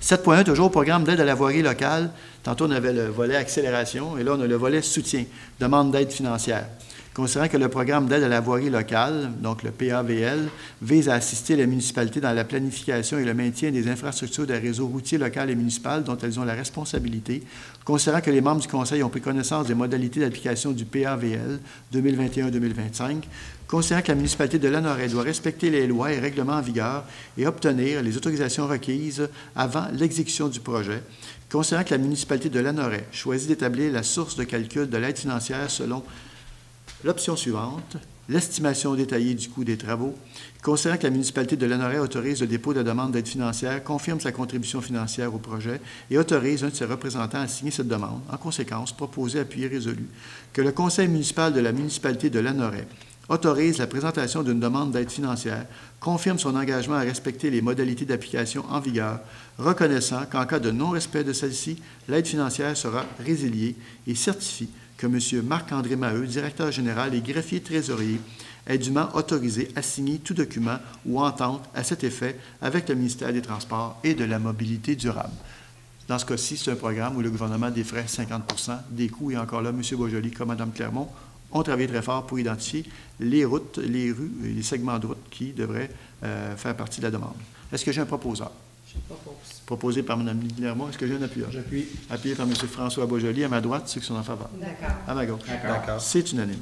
Speaker 1: 7.1, toujours programme d'aide à la voirie locale. Tantôt, on avait le volet accélération et là, on a le volet soutien, demande d'aide financière. Considérant que le programme d'aide à la voirie locale, donc le PAVL, vise à assister les municipalités dans la planification et le maintien des infrastructures des réseaux routiers local et municipal dont elles ont la responsabilité, considérant que les membres du Conseil ont pris connaissance des modalités d'application du PAVL 2021-2025, considérant que la municipalité de Lanoraie doit respecter les lois et règlements en vigueur et obtenir les autorisations requises avant l'exécution du projet, considérant que la municipalité de Lanoraie choisit d'établir la source de calcul de l'aide financière selon l'option suivante, l'estimation détaillée du coût des travaux. Considérant que la municipalité de Lanoraie autorise le dépôt de la demande d'aide financière, confirme sa contribution financière au projet et autorise un de ses représentants à signer cette demande. En conséquence, proposé, appuyé, résolu que le conseil municipal de la municipalité de Lanoraie autorise la présentation d'une demande d'aide financière, confirme son engagement à respecter les modalités d'application en vigueur, reconnaissant qu'en cas de non-respect de celle-ci, l'aide financière sera résiliée et certifie que M. Marc-André Maheu, directeur général et greffier trésorier, est dûment autorisé à signer tout document ou entente à cet effet avec le ministère des Transports et de la Mobilité durable. Dans ce cas-ci, c'est un programme où le gouvernement défraie 50 des coûts, et encore là, M. Boisjoli comme Mme Clermont ont travaillé très fort pour identifier les routes, les rues et les segments de route qui devraient faire partie de la demande. Est-ce que j'ai un proposeur?
Speaker 5: Je propose.
Speaker 1: Proposé par Mme Clermont. Est-ce que j'ai un appuyeur?
Speaker 7: J'appuie.
Speaker 1: Appuyé par M. François Boisjoli. À ma droite, ceux qui sont en faveur.
Speaker 5: D'accord.
Speaker 1: À ma gauche.
Speaker 7: D'accord.
Speaker 1: C'est unanime.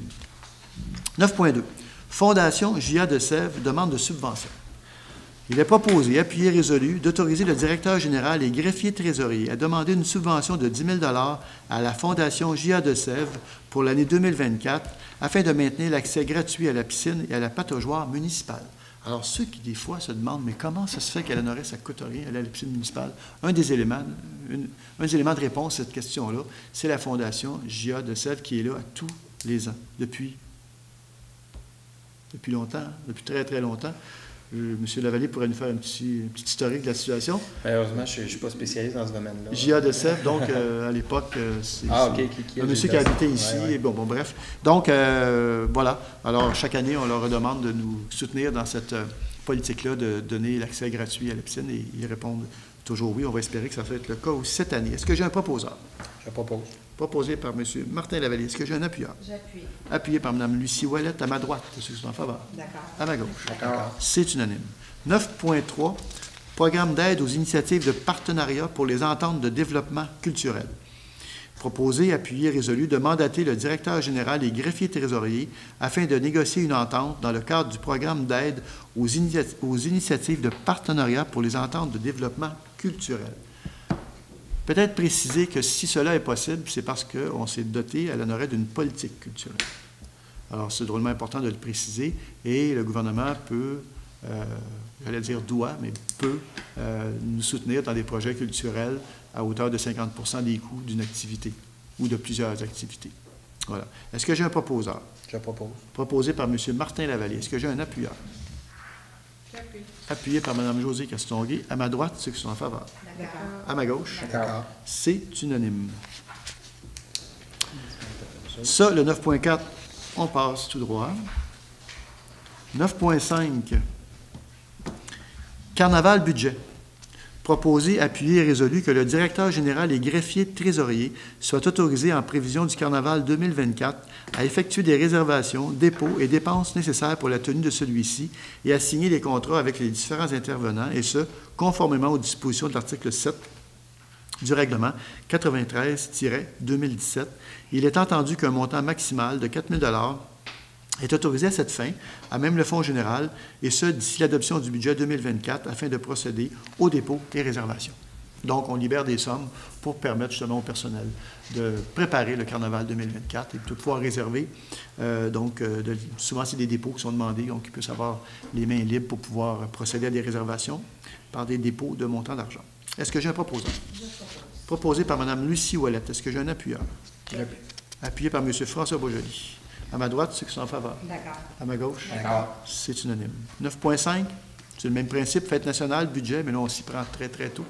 Speaker 1: 9.2. Fondation J.A. de Sèvres demande de subvention. Il est proposé, appuyé, résolu, d'autoriser le directeur général et greffier trésorier à demander une subvention de 10 000 $ à la Fondation J.A. de Sèvres pour l'année 2024 afin de maintenir l'accès gratuit à la piscine et à la pataugeoire municipale. Alors, ceux qui, des fois, se demandent, mais comment ça se fait qu'à Lanoraie, ça ne coûte rien, aller à la piscine municipale? Un des éléments de réponse à cette question-là, c'est la Fondation J.A. de Sèvres qui est là à tous les ans, depuis longtemps, depuis très, très longtemps. M. Lavallée pourrait nous faire un petit historique de la situation.
Speaker 7: Malheureusement, je ne suis pas spécialiste dans ce domaine-là.
Speaker 1: J.A. de Sèvres, donc, à l'époque, c'est
Speaker 7: OK.
Speaker 1: un monsieur qui habitait ici.
Speaker 7: Ouais.
Speaker 1: Et bon, bref. Donc, voilà. Alors, chaque année, on leur demande de nous soutenir dans cette politique-là, de donner l'accès gratuit à la piscine, et ils répondent toujours oui. On va espérer que ça va être le cas aussi cette année. Est-ce que j'ai un proposeur?
Speaker 7: Je propose.
Speaker 1: Proposé par M. Martin Lavallée. Est-ce que j'ai un appuyeur?
Speaker 5: J'appuie.
Speaker 1: Appuyé par Mme Lucie Ouellette, à ma droite. Ceux qui sont en faveur.
Speaker 5: D'accord.
Speaker 1: À ma gauche.
Speaker 7: D'accord.
Speaker 1: C'est unanime. 9.3. Programme d'aide aux initiatives de partenariat pour les ententes de développement culturel. Proposé, appuyé, résolu de mandater le directeur général et greffier trésorier afin de négocier une entente dans le cadre du programme d'aide aux initiatives de partenariat pour les ententes de développement culturel. Peut-être préciser que si cela est possible, c'est parce qu'on s'est doté à Lanoraie d'une politique culturelle. Alors, c'est drôlement important de le préciser, et le gouvernement peut, j'allais dire doit, mais peut nous soutenir dans des projets culturels à hauteur de 50 des coûts d'une activité ou de plusieurs activités. Voilà. Est-ce que j'ai un proposeur?
Speaker 7: Je propose.
Speaker 1: Proposé par M. Martin Lavallée. Est-ce que j'ai un appuyeur?
Speaker 5: J'appuie.
Speaker 1: Appuyé par Mme Josée Castonguay. À ma droite, ceux qui sont en faveur.
Speaker 5: D'accord.
Speaker 1: À ma gauche.
Speaker 7: D'accord.
Speaker 1: C'est unanime. Ça, le 9.4, on passe tout droit. 9.5. Carnaval budget. Proposé, appuyé et résolu que le directeur général et greffier trésorier soient autorisés en prévision du Carnaval 2024 à effectuer des réservations, dépôts et dépenses nécessaires pour la tenue de celui-ci et à signer les contrats avec les différents intervenants, et ce, conformément aux dispositions de l'article 7 du règlement 93-2017. Il est entendu qu'un montant maximal de 4 000 $ est autorisé à cette fin, à même le Fonds général, et ce, d'ici l'adoption du budget 2024, afin de procéder aux dépôts et réservations. Donc, on libère des sommes pour permettre justement au personnel de préparer le Carnaval 2024 et de pouvoir réserver. Souvent, c'est des dépôts qui sont demandés, donc ils puissent avoir les mains libres pour pouvoir procéder à des réservations par des dépôts de montant d'argent. Est-ce que j'ai un proposeur? Proposé par Mme Lucie Ouellette. Est-ce que j'ai un appuyeur? Appuyé par M. François Boisjoli. À ma droite, ceux qui sont en faveur.
Speaker 5: D'accord.
Speaker 1: À ma gauche.
Speaker 7: D'accord.
Speaker 1: C'est unanime. 9.5, c'est le même principe, fête nationale, budget, mais là, on s'y prend très, très tôt.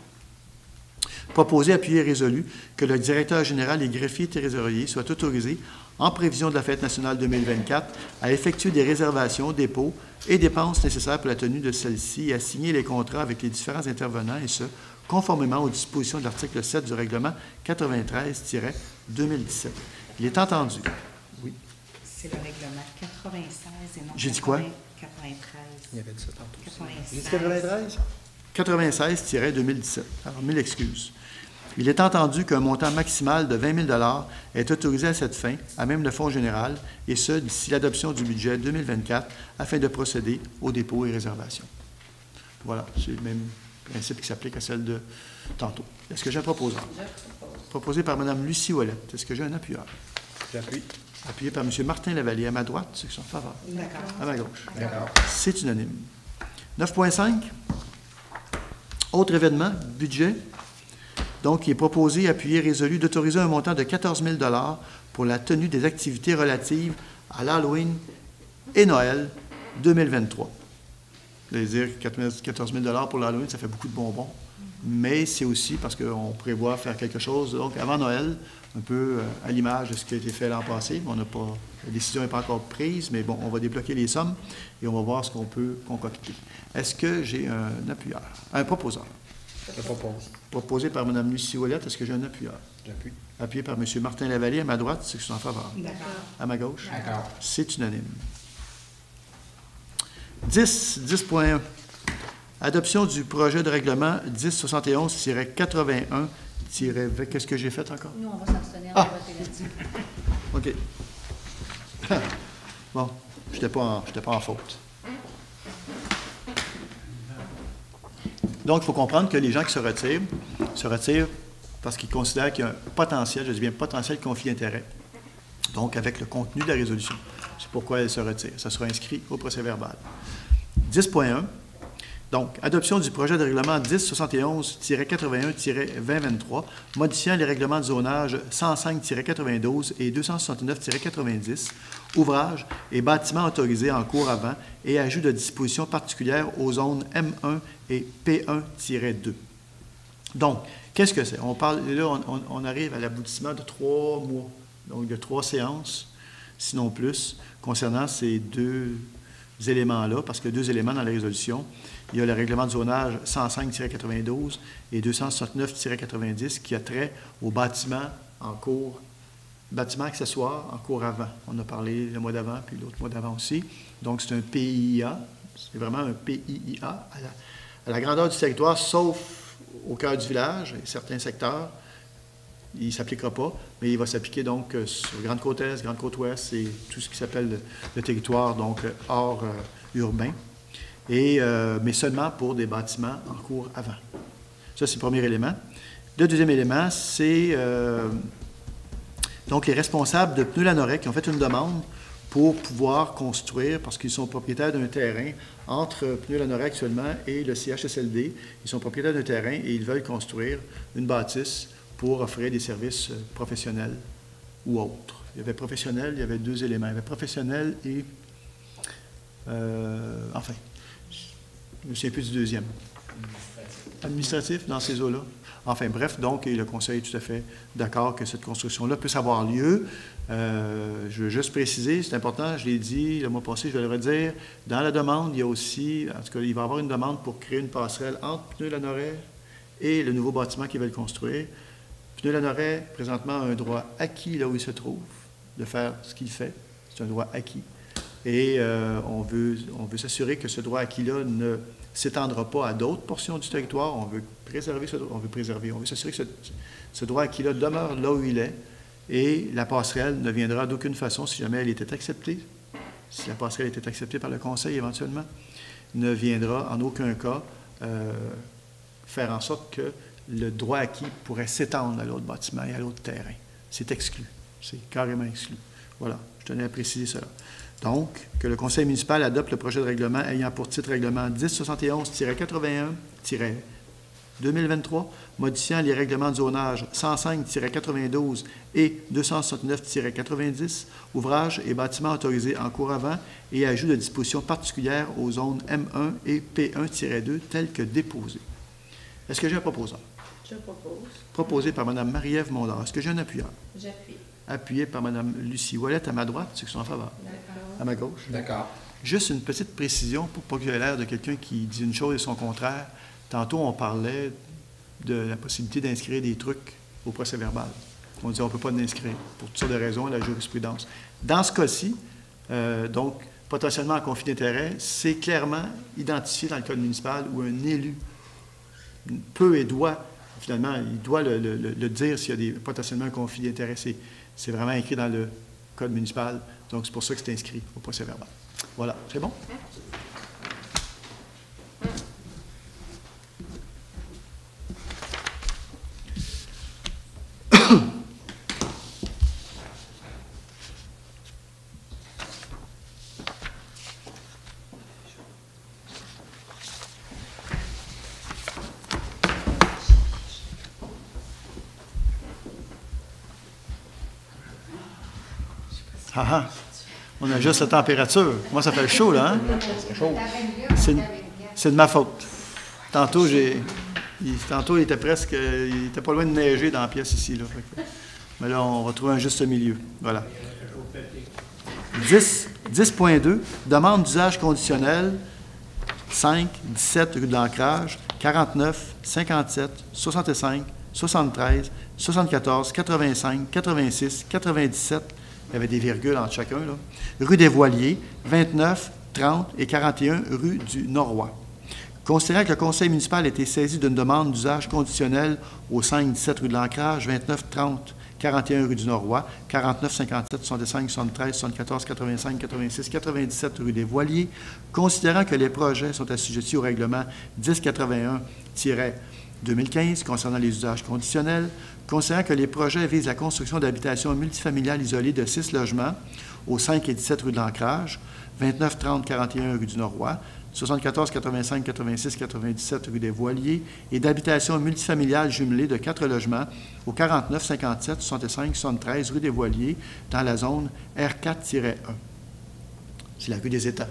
Speaker 1: Proposé, appuyé et résolu que le directeur général et greffier trésorier soient autorisés, en prévision de la fête nationale 2024, à effectuer des réservations, dépôts et dépenses nécessaires pour la tenue de celle-ci et à signer les contrats avec les différents intervenants, et ce, conformément aux dispositions de l'article 7 du règlement 93-2017. Il est entendu. Oui.
Speaker 5: C'est le règlement 96 et non
Speaker 1: J'ai dit quoi?
Speaker 5: 93.
Speaker 7: Il y avait dit ça tantôt.
Speaker 5: 96.
Speaker 1: 96-2017. Alors, mille excuses. Il est entendu qu'un montant maximal de 20 000 $ est autorisé à cette fin, à même le Fonds général, et ce, d'ici l'adoption du budget 2024, afin de procéder aux dépôts et réservations. Voilà, c'est le même principe qui s'applique à celle de tantôt. Est-ce que j'ai un proposeur? Proposé par Mme Lucie Ouellette. Est-ce que j'ai un appuyeur?
Speaker 7: J'appuie.
Speaker 1: appuyé par M. Martin Lavallée. À ma droite, ceux qui sont en faveur.
Speaker 5: D'accord.
Speaker 1: À ma gauche.
Speaker 6: D'accord.
Speaker 1: C'est unanime. 9.5. Autre événement, budget. Donc, il est proposé, appuyé, résolu d'autoriser un montant de 14 000 $ pour la tenue des activités relatives à l'Halloween et Noël 2023. Vous allez dire 14 000 $ pour l'Halloween, ça fait beaucoup de bonbons. Mais c'est aussi parce qu'on prévoit faire quelque chose donc avant Noël, un peu à l'image de ce qui a été fait l'an passé. On n'a pas, la décision n'est pas encore prise, mais bon, on va débloquer les sommes et on va voir ce qu'on peut concocter. Est-ce que j'ai un appuyeur? Un proposeur.
Speaker 7: Je propose.
Speaker 1: Proposé par Mme Lucie Ouellette, est-ce que j'ai un appuyeur?
Speaker 7: J'appuie.
Speaker 1: Appuyé par M. Martin Lavallée, à ma droite, c'est que je suis en faveur.
Speaker 5: D'accord.
Speaker 1: À ma gauche?
Speaker 6: D'accord.
Speaker 1: C'est unanime. 10.1. Adoption du projet de règlement 1071-81- Qu'est-ce que j'ai fait encore?
Speaker 8: Nous, on va s'abstenir de voter là-dessus.
Speaker 1: OK. Bon, je n'étais pas en faute. Donc, il faut comprendre que les gens qui se retirent parce qu'ils considèrent qu'il y a un potentiel, je dis bien potentiel conflit d'intérêt, donc avec le contenu de la résolution. C'est pourquoi elle se retire. Ça sera inscrit au procès-verbal. 10.1. Donc, adoption du projet de règlement 1071-81-2023, modifiant les règlements de zonage 105-92 et 269-90, ouvrages et bâtiments autorisés en cours avant et ajout de dispositions particulières aux zones M1 et P1-2. Donc, qu'est-ce que c'est? On parle, là, on arrive à l'aboutissement de 3 mois, donc de 3 séances, sinon plus, concernant ces deux éléments-là, parce qu'il y a 2 éléments dans la résolution. Il y a le règlement de zonage 105-92 et 269-90 qui a trait aux bâtiments en cours, bâtiments accessoires en cours avant. On a parlé le mois d'avant, puis l'autre mois d'avant aussi. Donc, c'est un PIA. C'est vraiment un PIA à la grandeur du territoire, sauf au cœur du village et certains secteurs. Il ne s'appliquera pas, mais il va s'appliquer donc sur Grande Côte-Est, Grande Côte-Ouest et tout ce qui s'appelle le territoire donc hors urbain, mais seulement pour des bâtiments en cours avant. Ça, c'est le premier élément. Le deuxième élément, c'est donc les responsables de Pneus Lanoret qui ont fait une demande pour pouvoir construire, parce qu'ils sont propriétaires d'un terrain entre Pneus Lanoret actuellement et le CHSLD. Ils sont propriétaires d'un terrain et ils veulent construire une bâtisse pour offrir des services professionnels ou autres. Il y avait professionnel, il y avait 2 éléments. Il y avait professionnel et... enfin, je ne me souviens plus du deuxième. Administratif dans ces eaux-là. Enfin, bref, donc, et le Conseil est tout à fait d'accord que cette construction-là puisse avoir lieu. Je veux juste préciser, c'est important, je l'ai dit le mois passé, je vais le redire, dans la demande, il y a aussi, en tout cas, il va y avoir une demande pour créer une passerelle entre Pneus Lanoret et le nouveau bâtiment qu'ils veulent construire. Pneus Lanoret, présentement, a un droit acquis là où il se trouve, de faire ce qu'il fait. C'est un droit acquis. Et on veut s'assurer que ce droit acquis-là ne s'étendra pas à d'autres portions du territoire. On veut s'assurer que ce droit acquis-là demeure là où il est. Et la passerelle ne viendra d'aucune façon, si jamais elle était acceptée, si la passerelle était acceptée par le Conseil éventuellement, ne viendra en aucun cas faire en sorte que le droit acquis pourrait s'étendre à l'autre bâtiment et à l'autre terrain. C'est exclu. C'est carrément exclu. Voilà, je tenais à préciser cela. Donc, que le Conseil municipal adopte le projet de règlement ayant pour titre règlement 1071-81-2023, modifiant les règlements de zonage 105-92 et 269-90, ouvrages et bâtiments autorisés en cours avant et ajout de dispositions particulières aux zones M1 et P1-2 telles que déposées. Est-ce que j'ai un proposeur?
Speaker 3: Je propose.
Speaker 1: Proposé par Mme Marie-Ève Mondard. Est-ce que j'ai un appuyeur?
Speaker 3: J'appuie.
Speaker 1: Appuyé par Mme Lucie Ouellette à ma droite, ceux qui sont en faveur.
Speaker 3: D'accord.
Speaker 1: À ma gauche.
Speaker 6: D'accord.
Speaker 1: Juste une petite précision pour pas que j'aie l'air de quelqu'un qui dit une chose et son contraire. Tantôt, on parlait de la possibilité d'inscrire des trucs au procès-verbal. On dit on ne peut pas l'inscrire pour toutes sortes de raisons, la jurisprudence. Dans ce cas-ci, donc, potentiellement en conflit d'intérêt, c'est clairement identifié dans le code municipal où un élu peut et doit, finalement, il doit le dire s'il y a potentiellement un conflit d'intérêt. C'est vraiment écrit dans le code municipal. Donc, c'est pour ça que c'est inscrit au procès-verbal. Voilà. C'est bon? Ah ah! On ajuste la température. Moi, ça fait chaud, là, hein?
Speaker 6: C'est chaud.
Speaker 1: C'est de ma faute. Tantôt, il était presque... Il était pas loin de neiger dans la pièce ici, là. Mais là, on va trouver un juste milieu. Voilà. 10.2, demande d'usage conditionnel, 5, 17 rue de l'Ancrage, 49, 57, 65, 73, 74, 85, 86, 97, il y avait des virgules entre chacun, là. Rue des Voiliers, 29, 30 et 41 rue du Noroît. Considérant que le conseil municipal a été saisi d'une demande d'usage conditionnel au 5-17 rue de l'Ancrage, 29-30, 41 rue du Noroît, 49, 57, 65, 73, 74, 85, 86, 97 rue des Voiliers, considérant que les projets sont assujettis au règlement 1081-2015 concernant les usages conditionnels, considérant que les projets visent la construction d'habitations multifamiliales isolées de 6 logements au 5 et 17 rue de l'Ancrage, 29, 30, 41 rue du Noroît, 74, 85, 86, 97 rue des Voiliers et d'habitations multifamiliales jumelées de 4 logements au 49, 57, 65, 73 rue des Voiliers dans la zone R4-1. C'est la rue des États,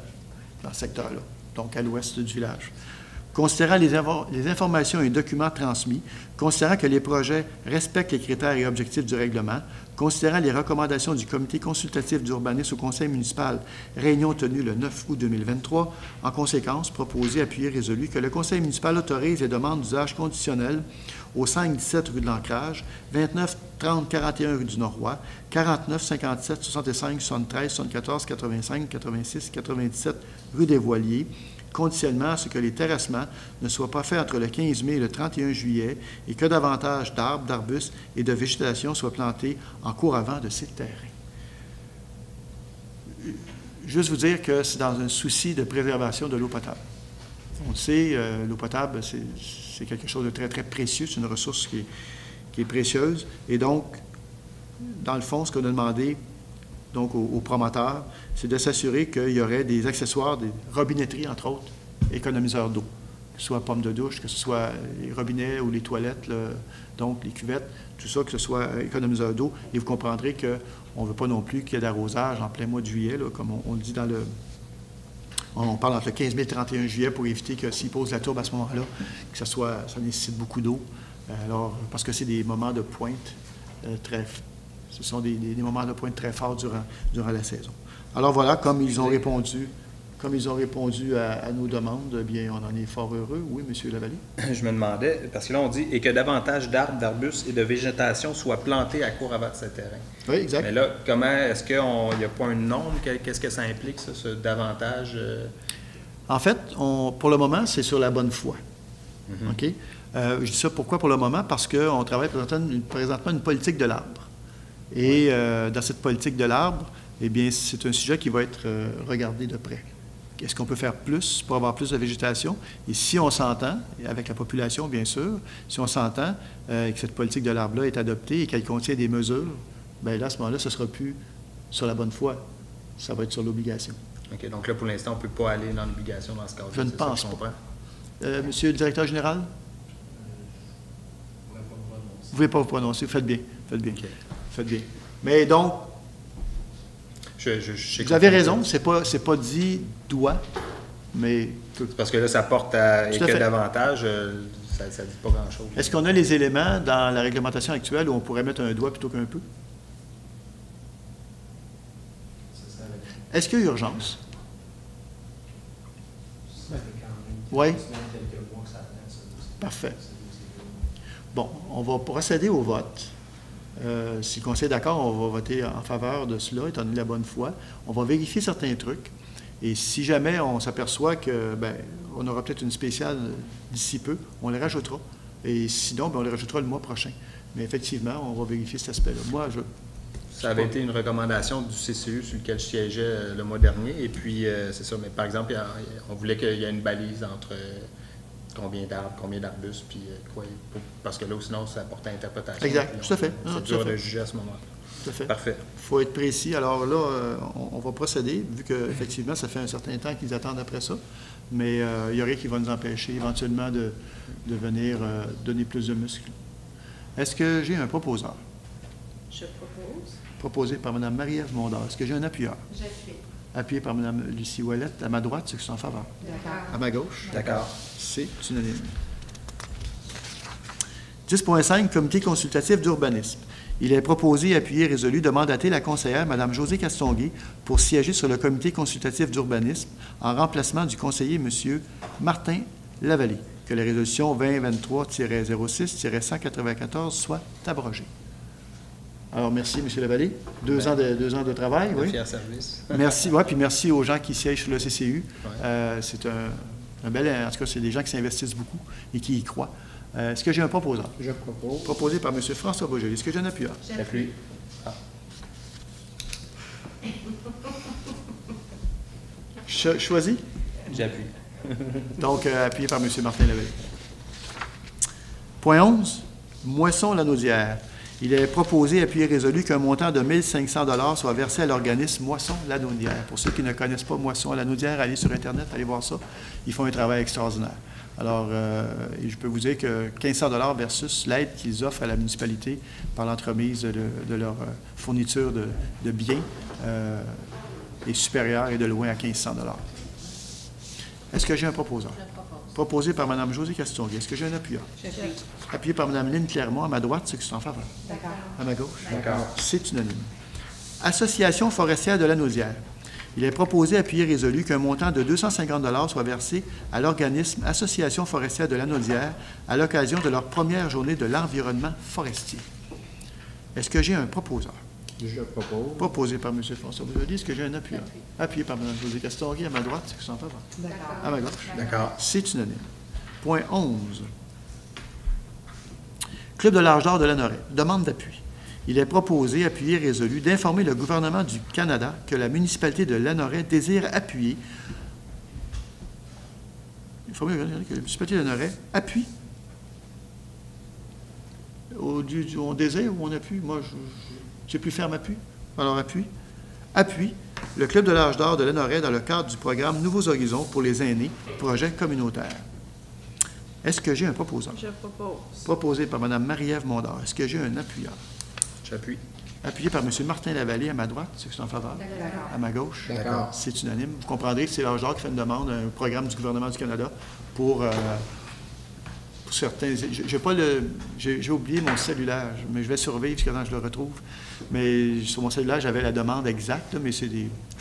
Speaker 1: dans ce secteur-là, donc à l'ouest du village. Considérant les informations et documents transmis, considérant que les projets respectent les critères et objectifs du règlement, considérant les recommandations du comité consultatif d'urbanisme au conseil municipal, réunion tenue le 9 août 2023, en conséquence, proposé, appuyé, résolu que le conseil municipal autorise les demandes d'usage conditionnel au 5-17 rue de l'Ancrage, 29, 30, 41 rue du Noroît, 49, 57, 65, 73, 74, 85, 86, 97 rue des Voiliers, conditionnellement à ce que les terrassements ne soient pas faits entre le 15 mai et le 31 juillet et que davantage d'arbres, d'arbustes et de végétation soient plantés en cours avant de ces terrains. Juste vous dire que c'est dans un souci de préservation de l'eau potable. On le sait, l'eau potable, c'est quelque chose de très, très précieux, c'est une ressource qui est précieuse. Et donc, dans le fond, ce qu'on a demandé donc aux promoteurs, c'est de s'assurer qu'il y aurait des accessoires, des robinetteries, entre autres, économiseurs d'eau, que ce soit pommes de douche, que ce soit les robinets ou les toilettes, donc les cuvettes, tout ça, que ce soit économiseurs d'eau. Et vous comprendrez qu'on ne veut pas non plus qu'il y ait d'arrosage en plein mois de juillet, là, comme on le dit dans le... On parle entre le 15 mai et le 31 juillet pour éviter que s'il pose la tourbe à ce moment-là, que ça nécessite beaucoup d'eau. Alors, parce que c'est des moments de pointe ce sont des moments de pointe très forts durant la saison. Alors voilà, comme ils ont répondu à nos demandes, bien, on en est fort heureux. Oui, M. Lavallée?
Speaker 6: Je me demandais, parce que là, on dit « et que davantage d'arbres, d'arbustes et de végétation soient plantés à court avant de ces terrains ».
Speaker 1: Oui, exact.
Speaker 6: Mais là, comment, est-ce qu'il n'y a pas une norme? Qu'est-ce que ça implique, ça, ce davantage?
Speaker 1: En fait, pour le moment, c'est sur la bonne foi.
Speaker 6: Mm-hmm.
Speaker 1: OK? Je dis ça pourquoi pour le moment? Parce qu'on travaille présentement une politique de l'arbre. Et dans cette politique de l'arbre, eh bien, c'est un sujet qui va être regardé de près. Est-ce qu'on peut faire plus pour avoir plus de végétation? Et si on s'entend, avec la population, bien sûr, si on s'entend que cette politique de l'arbre-là est adoptée et qu'elle contient des mesures, bien là, à ce moment-là, ce ne sera plus sur la bonne foi. Ça va être sur l'obligation.
Speaker 6: OK. Donc là, pour l'instant, on ne peut pas aller dans l'obligation dans ce cas-là.
Speaker 1: Je ne pense pas. Monsieur le directeur général? Vous ne pouvez pas vous prononcer. Faites bien. Faites bien.
Speaker 6: Okay.
Speaker 1: Faites bien. Mais donc, vous avez raison, c'est pas dit doit, mais...
Speaker 6: Parce que là, ça porte à... Et que davantage, ça ne dit pas grand-chose.
Speaker 1: Est-ce qu'on a les éléments dans la réglementation actuelle où on pourrait mettre un doigt plutôt qu'un peu? Est-ce qu'il y a urgence? Oui. Parfait. Bon, on va procéder au vote. Si le conseil est d'accord, on va voter en faveur de cela, étant donné la bonne foi. On va vérifier certains trucs. Et si jamais on s'aperçoit que, on aura peut-être une spéciale d'ici peu, on les rajoutera. Et sinon, on les rajoutera le mois prochain. Mais effectivement, on va vérifier cet aspect-là.
Speaker 6: Ça avait été une recommandation du CCU sur lequel je siégeais le mois dernier. Et puis, c'est ça. Mais par exemple, on voulait qu'il y ait une balise entre combien d'arbres, combien d'arbustes, puis quoi. Parce que là, sinon, ça porte à interprétation.
Speaker 1: Exact, tout à fait.
Speaker 6: C'est dur de juger à ce moment-là.
Speaker 1: Tout à fait.
Speaker 6: Parfait.
Speaker 1: Il faut être précis. Alors là, on va procéder, vu qu'effectivement, ça fait un certain temps qu'ils attendent après ça. Mais il n'y a rien qui va nous empêcher éventuellement de venir donner plus de muscles. Est-ce que j'ai un proposeur?
Speaker 3: Je propose.
Speaker 1: proposé par Mme Marie-Ève Mondor. Est-ce que j'ai un appuyeur?
Speaker 8: J'appuie.
Speaker 1: Appuyé par Mme Lucie Ouellette. À ma droite, ceux qui sont en faveur.
Speaker 5: D'accord.
Speaker 1: À ma gauche.
Speaker 7: D'accord.
Speaker 1: C'est unanime. 10.5, Comité consultatif d'urbanisme. Il est proposé, appuyé, résolu de mandater la conseillère, Mme Josée Castonguay, pour siéger sur le comité consultatif d'urbanisme en remplacement du conseiller, M. Martin Lavallée. Que la résolution 2023-06-194 soit abrogée. Alors, merci, M. Lavallée. Deux ans de travail,
Speaker 7: Un
Speaker 1: oui.
Speaker 7: fier service.
Speaker 1: Merci, oui, puis merci aux gens qui siègent sur le CCU.
Speaker 7: Ouais.
Speaker 1: C'est un bel... En tout cas, c'est des gens qui s'investissent beaucoup et qui y croient. Est-ce que j'ai un proposant?
Speaker 7: Je propose.
Speaker 1: Proposé par M. François Boisjoli. Est-ce que j'ai un appuyeur?
Speaker 7: J'appuie.
Speaker 1: Choisi?
Speaker 7: J'appuie.
Speaker 1: Donc, appuyé par M. Martin Lavallée. Point 11, Moisson-Lanaudière. Il est proposé, appuyé, résolu qu'un montant de 1 500 $ soit versé à l'organisme Moisson-Lanaudière. Pour ceux qui ne connaissent pas Moisson-Lanaudière, allez sur Internet, allez voir ça. Ils font un travail extraordinaire. Alors, je peux vous dire que 1 500 $ versus l'aide qu'ils offrent à la municipalité par l'entremise de leur fourniture de biens est supérieure et de loin à 1 500 $. Est-ce que j'ai un proposant?
Speaker 8: Je propose.
Speaker 1: Proposé par Mme Josée Castonguay. Est-ce que j'ai un appuyeur?
Speaker 5: J'appuie.
Speaker 1: Appuyé par Mme Lynne Clermont. À ma droite, ceux qui sont en faveur.
Speaker 5: D'accord.
Speaker 1: À ma gauche.
Speaker 7: D'accord.
Speaker 1: C'est unanime. Association forestière de Lanaudière. Il est proposé, appuyé, résolu qu'un montant de 250 $ soit versé à l'organisme Association forestière de Lanaudière à l'occasion de leur première journée de l'environnement forestier. Est-ce que j'ai un proposeur?
Speaker 7: Je propose.
Speaker 1: Proposé par M. François Boisjoli. Est-ce que j'ai un appuyeur? Appuyé par Mme Josée Castonguay. À ma droite, ceux qui sont en faveur.
Speaker 5: D'accord.
Speaker 1: À ma gauche.
Speaker 7: D'accord.
Speaker 1: C'est unanime. Point 11. Club de l'Arche d'Or de Lanoraie. Demande d'appui. Il est proposé, appuyé, résolu d'informer le gouvernement du Canada que la municipalité de Lanoraie désire appuyer. Informer le gouvernement que la municipalité de Lanoraie appuie. On désire ou on appuie? Moi, j'ai plus ferme appui. Alors, appuie. Appuie le Club de l'Arche d'Or de Lanoraie dans le cadre du programme Nouveaux Horizons pour les aînés, projet communautaire. Est-ce que j'ai un proposant?
Speaker 3: Je propose.
Speaker 1: Proposé par Mme Marie-Ève Mondor. Est-ce que j'ai un appuyeur?
Speaker 7: J'appuie.
Speaker 1: Appuyé par M. Martin Lavallée à ma droite, ceux qui sont en faveur.
Speaker 5: D'accord.
Speaker 1: À ma gauche.
Speaker 7: D'accord.
Speaker 1: C'est unanime. Vous comprendrez que c'est l'Arche d'Or qui fait une demande, un programme du gouvernement du Canada pour certains. J'ai oublié mon cellulaire, mais je vais survivre jusqu'à quand je le retrouve. Mais sur mon cellulaire, j'avais la demande exacte, là, mais je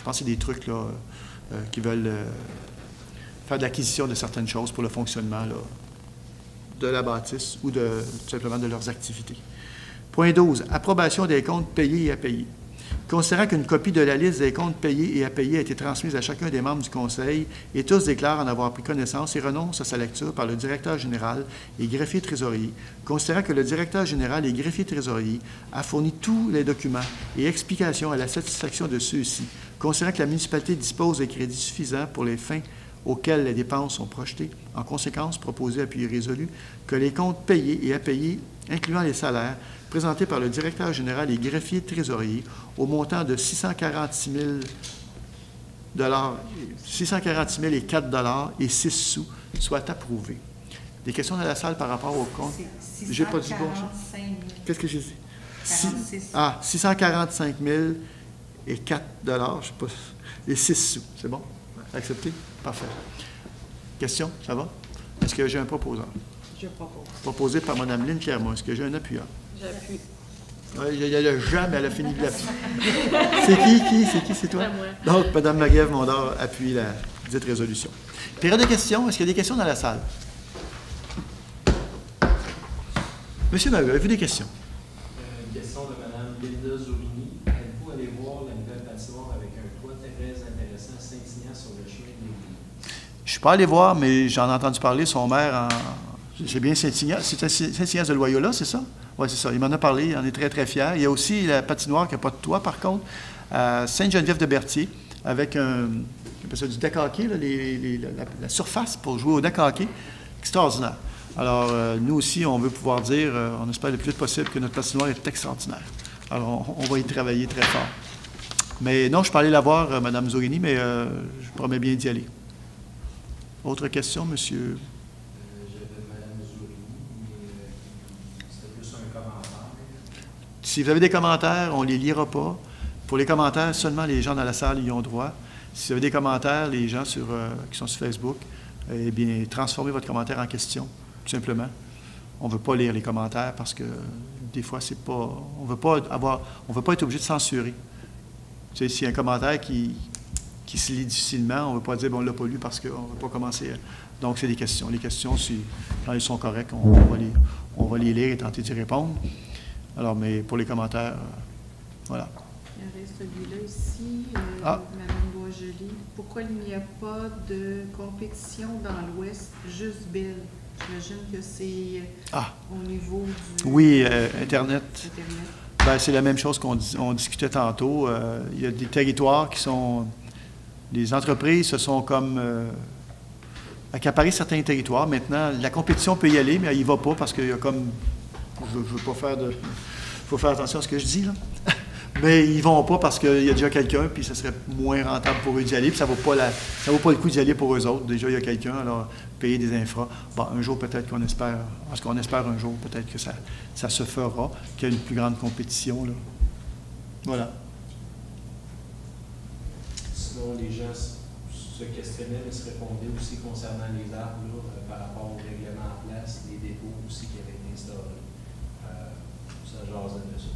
Speaker 1: pense que c'est des trucs là, qui veulent faire de l'acquisition de certaines choses pour le fonctionnement là, de la bâtisse ou tout simplement de leurs activités. Point 12. Approbation des comptes payés et à payer. Considérant qu'une copie de la liste des comptes payés et à payer a été transmise à chacun des membres du Conseil et tous déclarent en avoir pris connaissance et renoncent à sa lecture par le directeur général et greffier trésorier, considérant que le directeur général et greffier trésorier a fourni tous les documents et explications à la satisfaction de ceux-ci, considérant que la municipalité dispose des crédits suffisants pour les fins auxquelles les dépenses sont projetées, en conséquence, proposé, appuyé, résolu, que les comptes payés et à payer, incluant les salaires, présentés par le directeur général et greffier trésorier au montant de 646 000 et 4 $ et 6 sous soient approuvés. Des questions dans la salle par rapport au compte? J'ai pas dit bon.
Speaker 5: 645 000.
Speaker 1: Qu'est-ce que j'ai dit?
Speaker 5: 46.
Speaker 1: 645 000 et 4 $, je sais pas, et 6 sous. C'est bon? Accepté? Parfait. Question? Ça va? Est-ce que j'ai un proposant?
Speaker 5: Je propose.
Speaker 1: Proposé par Mme Lynne Clermont. Est-ce que j'ai un appuyeur?
Speaker 3: J'appuie.
Speaker 1: Il y a le jamais, elle a fini de l'appuyer. C'est qui? C'est toi?
Speaker 3: moi.
Speaker 1: Donc, Mme Marie-Ève Mondor appuie la dite résolution. Période de questions. Est-ce qu'il y a des questions dans la salle? Monsieur Maheu, avez-vous des questions?
Speaker 2: Une question de Mme Linda Zourini. Êtes-vous allé voir la nouvelle patinoire avec un toit très intéressant Saint-Ignace sur le chemin de l'église?
Speaker 1: Je ne suis pas allé voir, mais j'en ai entendu parler. Son maire, c'est bien Saint-Ignace. C'est Saint-Ignace de Loyola, c'est ça? Oui, c'est ça. Il m'en a parlé. Il en est très, très fier. Il y a aussi la patinoire qui n'a pas de toit, par contre, à Sainte-Geneviève-de-Berthier, avec du deck hockey, là, la surface pour jouer au deck hockey. Extraordinaire. Alors, nous aussi, on veut pouvoir dire, on espère le plus vite possible que notre patinoire est extraordinaire. Alors, on va y travailler très fort. Mais non, je ne suis pas allé la voir, Mme Zourini, mais je promets bien d'y aller. Autre question, monsieur?
Speaker 2: J'avais Mme Zourini, mais c'était plus un commentaire.
Speaker 1: Si vous avez des commentaires, on ne les lira pas. Pour les commentaires, seulement les gens dans la salle y ont droit. Si vous avez des commentaires, les gens qui sont sur Facebook, eh bien, transformez votre commentaire en question, tout simplement. On ne veut pas lire les commentaires parce que des fois, c'est pas. On veut pas être obligé de censurer. Tu sais, s'il y a un commentaire qui se lit difficilement, on ne veut pas dire bon, on ne l'a pas lu parce qu'on ne veut pas commencer. Donc, c'est des questions. Les questions, quand elles sont correctes, on va les lire et tenter d'y répondre. Alors, mais pour les commentaires, voilà.
Speaker 5: Il y aurait celui-là ici,
Speaker 1: Ah.
Speaker 5: Mme Boisjoli. Pourquoi il n'y a pas de compétition dans l'Ouest, juste Bell? J'imagine que c'est au niveau du...
Speaker 1: Oui, Internet.
Speaker 5: Internet.
Speaker 1: Ben, c'est la même chose qu'on discutait tantôt. Il y a des territoires qui sont... Les entreprises se sont comme accaparées certains territoires. Maintenant, la compétition peut y aller, mais elle n'y va pas parce qu'il y a comme... Je ne veux pas faire de... Il faut faire attention à ce que je dis, là. Mais ils ne vont pas parce qu'il y a déjà quelqu'un, puis ça serait moins rentable pour eux d'y aller, puis ça ne vaut pas le coup d'y aller pour eux autres. Déjà, il y a quelqu'un, alors payer des infras. Bon, un jour, peut-être qu'on espère, parce qu'on espère un jour, peut-être que ça se fera, qu'il y a une plus grande compétition, là. Voilà.
Speaker 2: Sinon, les gens se questionnaient, mais se répondaient aussi concernant les arbres, là, par rapport au règlement en place, les dépôts aussi qui avaient été instaurés. Ça jasait de ça.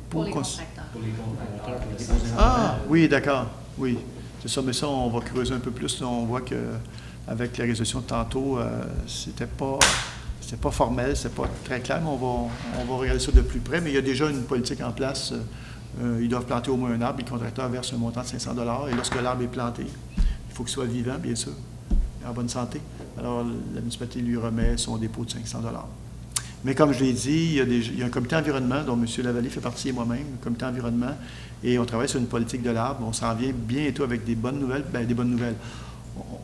Speaker 8: Pour les
Speaker 1: Dépôts
Speaker 8: contracteurs.
Speaker 2: Pour les contracteurs, pour le centre
Speaker 1: Ah, oui, d'accord. Oui, c'est ça. Mais ça, on va creuser un peu plus. Là, on voit qu'avec la résolution de tantôt, c'était pas formel, c'est pas très clair, mais on va regarder ça de plus près. Mais il y a déjà une politique en place. Ils doivent planter au moins un arbre. Les contracteurs versent un montant de 500 $. Et lorsque l'arbre est planté, il faut qu'il soit vivant, bien sûr, et en bonne santé. Alors, la municipalité lui remet son dépôt de 500 $. Mais comme je l'ai dit, il y a un comité environnement dont M. Lavallée fait partie et moi-même, le comité environnement, et on travaille sur une politique de l'arbre. On s'en vient bientôt avec des bonnes nouvelles. Bien, des bonnes nouvelles.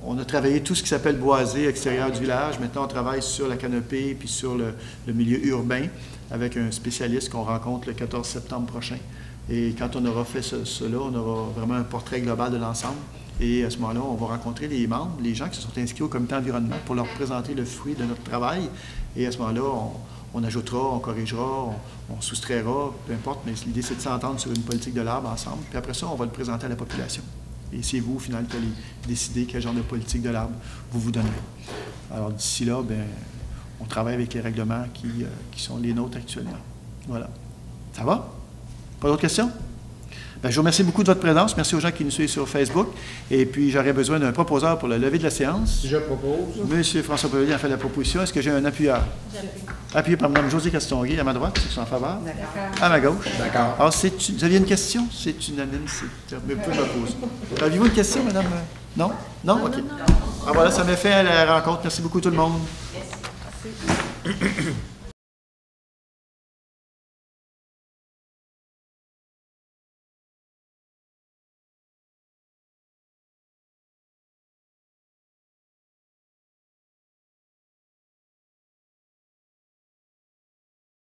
Speaker 1: On a travaillé tout ce qui s'appelle boisé extérieur du village. Maintenant, on travaille sur la canopée puis sur le milieu urbain avec un spécialiste qu'on rencontre le 14 septembre prochain. Et quand on aura fait cela, on aura vraiment un portrait global de l'ensemble. Et à ce moment-là, on va rencontrer les membres, les gens qui se sont inscrits au comité environnement pour leur présenter le fruit de notre travail. Et à ce moment-là, on ajoutera, on corrigera, on soustraira, peu importe, mais l'idée, c'est de s'entendre sur une politique de l'arbre ensemble. Puis après ça, on va le présenter à la population. Et c'est vous, au final, qui allez décider quel genre de politique de l'arbre vous vous donnerez. Alors d'ici là, bien, on travaille avec les règlements qui sont les nôtres actuellement. Voilà. Ça va? Pas d'autres questions? Bien, je vous remercie beaucoup de votre présence. Merci aux gens qui nous suivent sur Facebook. Et puis, j'aurais besoin d'un proposeur pour le lever de la séance.
Speaker 7: Je propose.
Speaker 1: Monsieur François Pavelier a fait la proposition. Est-ce que j'ai un appuyeur? Appuyé par Mme Josée Castonguay, à ma droite, c'est en faveur. À ma gauche.
Speaker 7: D'accord.
Speaker 1: Alors, vous aviez une question? C'est unanime. Mais vous pouvez me poser. Aviez-vous une question, madame? Non? Non? OK. Ah, voilà, ça m'a fait la rencontre. Merci beaucoup, tout le monde.
Speaker 5: Merci.